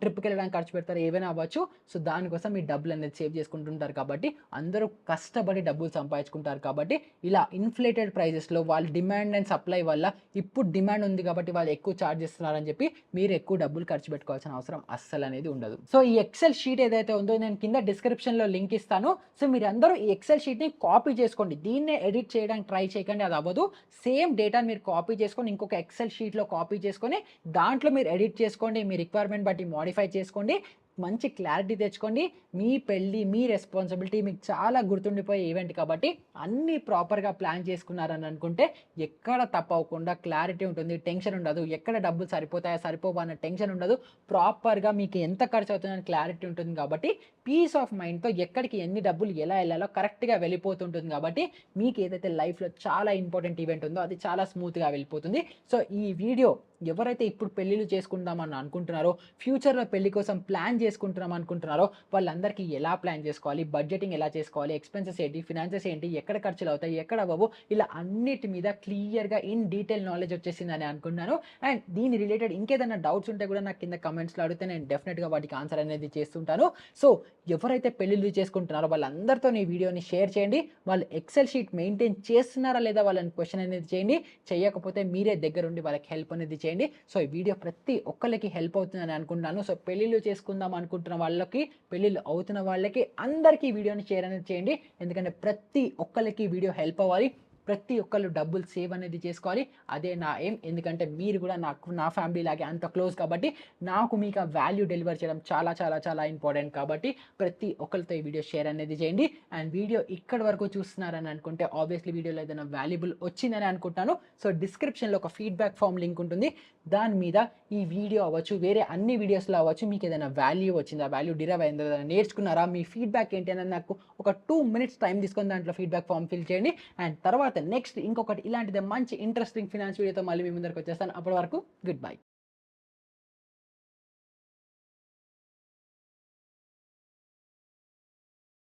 ట్రిప్‌కెళ్ళడానికి ఖర్చు పెడతారా? ఏవైనా అవ్వచ్చు. సో, దానికోసం మీ డబ్బులనేది సేవ్ చేసుకుంటుంటారు కాబట్టి, అందరూ కష్టపడి డబ్బులు సంపాదించుకుంటారు కాబట్టి, ఇలా ఇన్‌ఫ్లేటెడ్ ప్రైజెస్‌లో వాళ్ళు డిమాండ్ అండ్ సప్లై వల్ల ఇప్పుడు డిమాండ్ ఉంది కాబట్టి వాళ్ళు ఎక్కువ చార్జ్ చేస్తున్నారని చెప్పి మీరు ఎక్కువ డబ్బులు ఖర్చు పెట్టుకోవాల్సిన అవసరం అస్సలనేది ఉండదు. సో, ఈ ఎక్సెల్ షీట్ ఏదైతే ఉందో నేను కింద డిస్క్రిప్షన్‌లో లింక్ ఇస్తాను. సో, మీరందరూ ఈ ఎక్సెల్ షీట్‌ని కాపీ చేసుకోండి. దీన్నే ఎడిట్ చేయడానికి ట్రై చేయకండి. అది అవ్వదు. సేమ్ డేటాని మీరు కాపీ చేసుకొని ఇంకొక ఎక్సెల్ షీట్‌లో కాపీ చేసుకొని దాంట్లో మీరు ఎడిట్ చేసుకోండి. మీ రిక్వైర్మెంట్ బట్టి మోడిఫై చేసుకోండి. మంచి క్లారిటీ తెచ్చుకోండి. మీ పెళ్లి, మీ రెస్పాన్సిబిలిటీ మీకు చాలా గుర్తుండిపోయే ఈవెంట్ కాబట్టి అన్నీ ప్రాపర్‌గా ప్లాన్ చేసుకున్నారని అనుకుంటే ఎక్కడ తప్పవ్వకుండా క్లారిటీ ఉంటుంది. టెన్షన్ ఉండదు. ఎక్కడ డబ్బులు సరిపోతాయా? సరిపోవా? అన్న టెన్షన్ ఉండదు. ప్రాపర్‌గా మీకు ఎంత ఖర్చు అవుతుందని క్లారిటీ ఉంటుంది కాబట్టి పీస్ ఆఫ్ మైండ్‌తో ఎక్కడికి ఎన్ని డబ్బులు ఎలా ఎళ్ళాలో కరెక్ట్‌గా వెళ్ళిపోతుంటుంది కాబట్టి మీకు ఏదైతే లైఫ్‌లో చాలా ఇంపార్టెంట్ ఈవెంట్ ఉందో అది చాలా స్మూత్‌గా వెళ్ళిపోతుంది. సో, ఈ వీడియో ఎవరైతే ఇప్పుడు పెళ్ళిళ్ళు చేసుకుందామని అనుకుంటున్నారో, ఫ్యూచర్‌లో పెళ్లి కోసం ప్లాన్ చేసుకుంటున్నాం అనుకుంటున్నారో వాళ్ళందరికీ ఎలా ప్లాన్ చేసుకోవాలి? బడ్జెటింగ్ ఎలా చేసుకోవాలి? ఎక్స్‌పెన్సెస్ ఏంటి? ఫినాన్సెస్ ఏంటి? ఎక్కడ ఖర్చులవుతాయి? ఎక్కడ అవ్వవు? ఇలా అన్నిటి మీద క్లియర్‌గా ఇన్ డీటెయిల్ నాలెడ్జ్ వచ్చేసిందని అనుకుంటున్నాను. అండ్ దీని రిలేటెడ్ ఇంకేదైనా డౌట్స్ ఉంటే కూడా నాకు కింద కామెంట్స్‌లో అడిగితే నేను డెఫినిట్‌గా వాటికి ఆన్సర్ అనేది చేస్తుంటాను. సో, ఎవరైతే పెళ్ళిళ్ళు చేసుకుంటున్నారో వాళ్ళందరితో ఈ వీడియోని షేర్ చేయండి. వాళ్ళు ఎక్సెల్ షీట్ మెయింటైన్ చేస్తున్నారా లేదా వాళ్ళని క్వెషన్ అనేది చేయండి. చేయకపోతే మీరే దగ్గరుండి వాళ్ళకి హెల్ప్ అనేది చేయండి. సో, ఈ వీడియో ప్రతి ఒక్కళ్ళకి హెల్ప్ అవుతుందని అనుకుంటున్నాను. సో, పెళ్ళిళ్ళు చేసుకుందాం అనుకుంటున్న వాళ్ళకి, పెళ్ళిళ్ళు అవుతున్న వాళ్ళకి అందరికీ ఈ వీడియోని షేర్ అనేది చేయండి. ఎందుకంటే ప్రతి ఒక్కళ్ళకి ఈ వీడియో హెల్ప్ అవ్వాలి. ప్రతి ఒక్కళ్ళు డబ్బులు సేవ్ అనేది చేసుకోవాలి. అదే నా ఎయిమ్. ఎందుకంటే మీరు కూడా నా ఫ్యామిలీ లాగే అంత క్లోజ్ కాబట్టి నాకు మీకు ఆ వాల్యూ డెలివర్ చేయడం చాలా చాలా చాలా ఇంపార్టెంట్ కాబట్టి ప్రతి ఒక్కరితో ఈ వీడియో షేర్ అనేది చేయండి. అండ్ వీడియో ఇక్కడి వరకు చూస్తున్నారని అనుకుంటే ఆబ్వియస్లీ వీడియోలో ఏదైనా వాల్యుబుల్ వచ్చిందని అనుకుంటాను. సో, డిస్క్రిప్షన్‌లో ఒక ఫీడ్‌బ్యాక్ ఫార్మ్ లింక్ ఉంటుంది. దాని మీద ఈ వీడియో అవ్వచ్చు, వేరే అన్ని వీడియోస్‌లో అవ్వచ్చు మీకు ఏదైనా వాల్యూ వచ్చిందా? వాల్యూ డిరైవ్ అయిందా? ఏదైనా నేర్చుకున్నారా? మీ ఫీడ్‌బ్యాక్ ఏంటి అనేది నాకు ఒక 2 మినిట్స్ టైం తీసుకొని దాంట్లో ఫీడ్‌బ్యాక్ ఫార్మ్ ఫిల్ చేయండి. అండ్ తర్వాత నెక్స్ట్ ఇంకొకటి ఇలాంటిదే మంచి ఇంట్రెస్టింగ్ ఫినాన్స్ వీడియోతో మళ్ళీ మీ ముందరికి వచ్చేస్తాను. అప్పటి వరకు గుడ్ బై.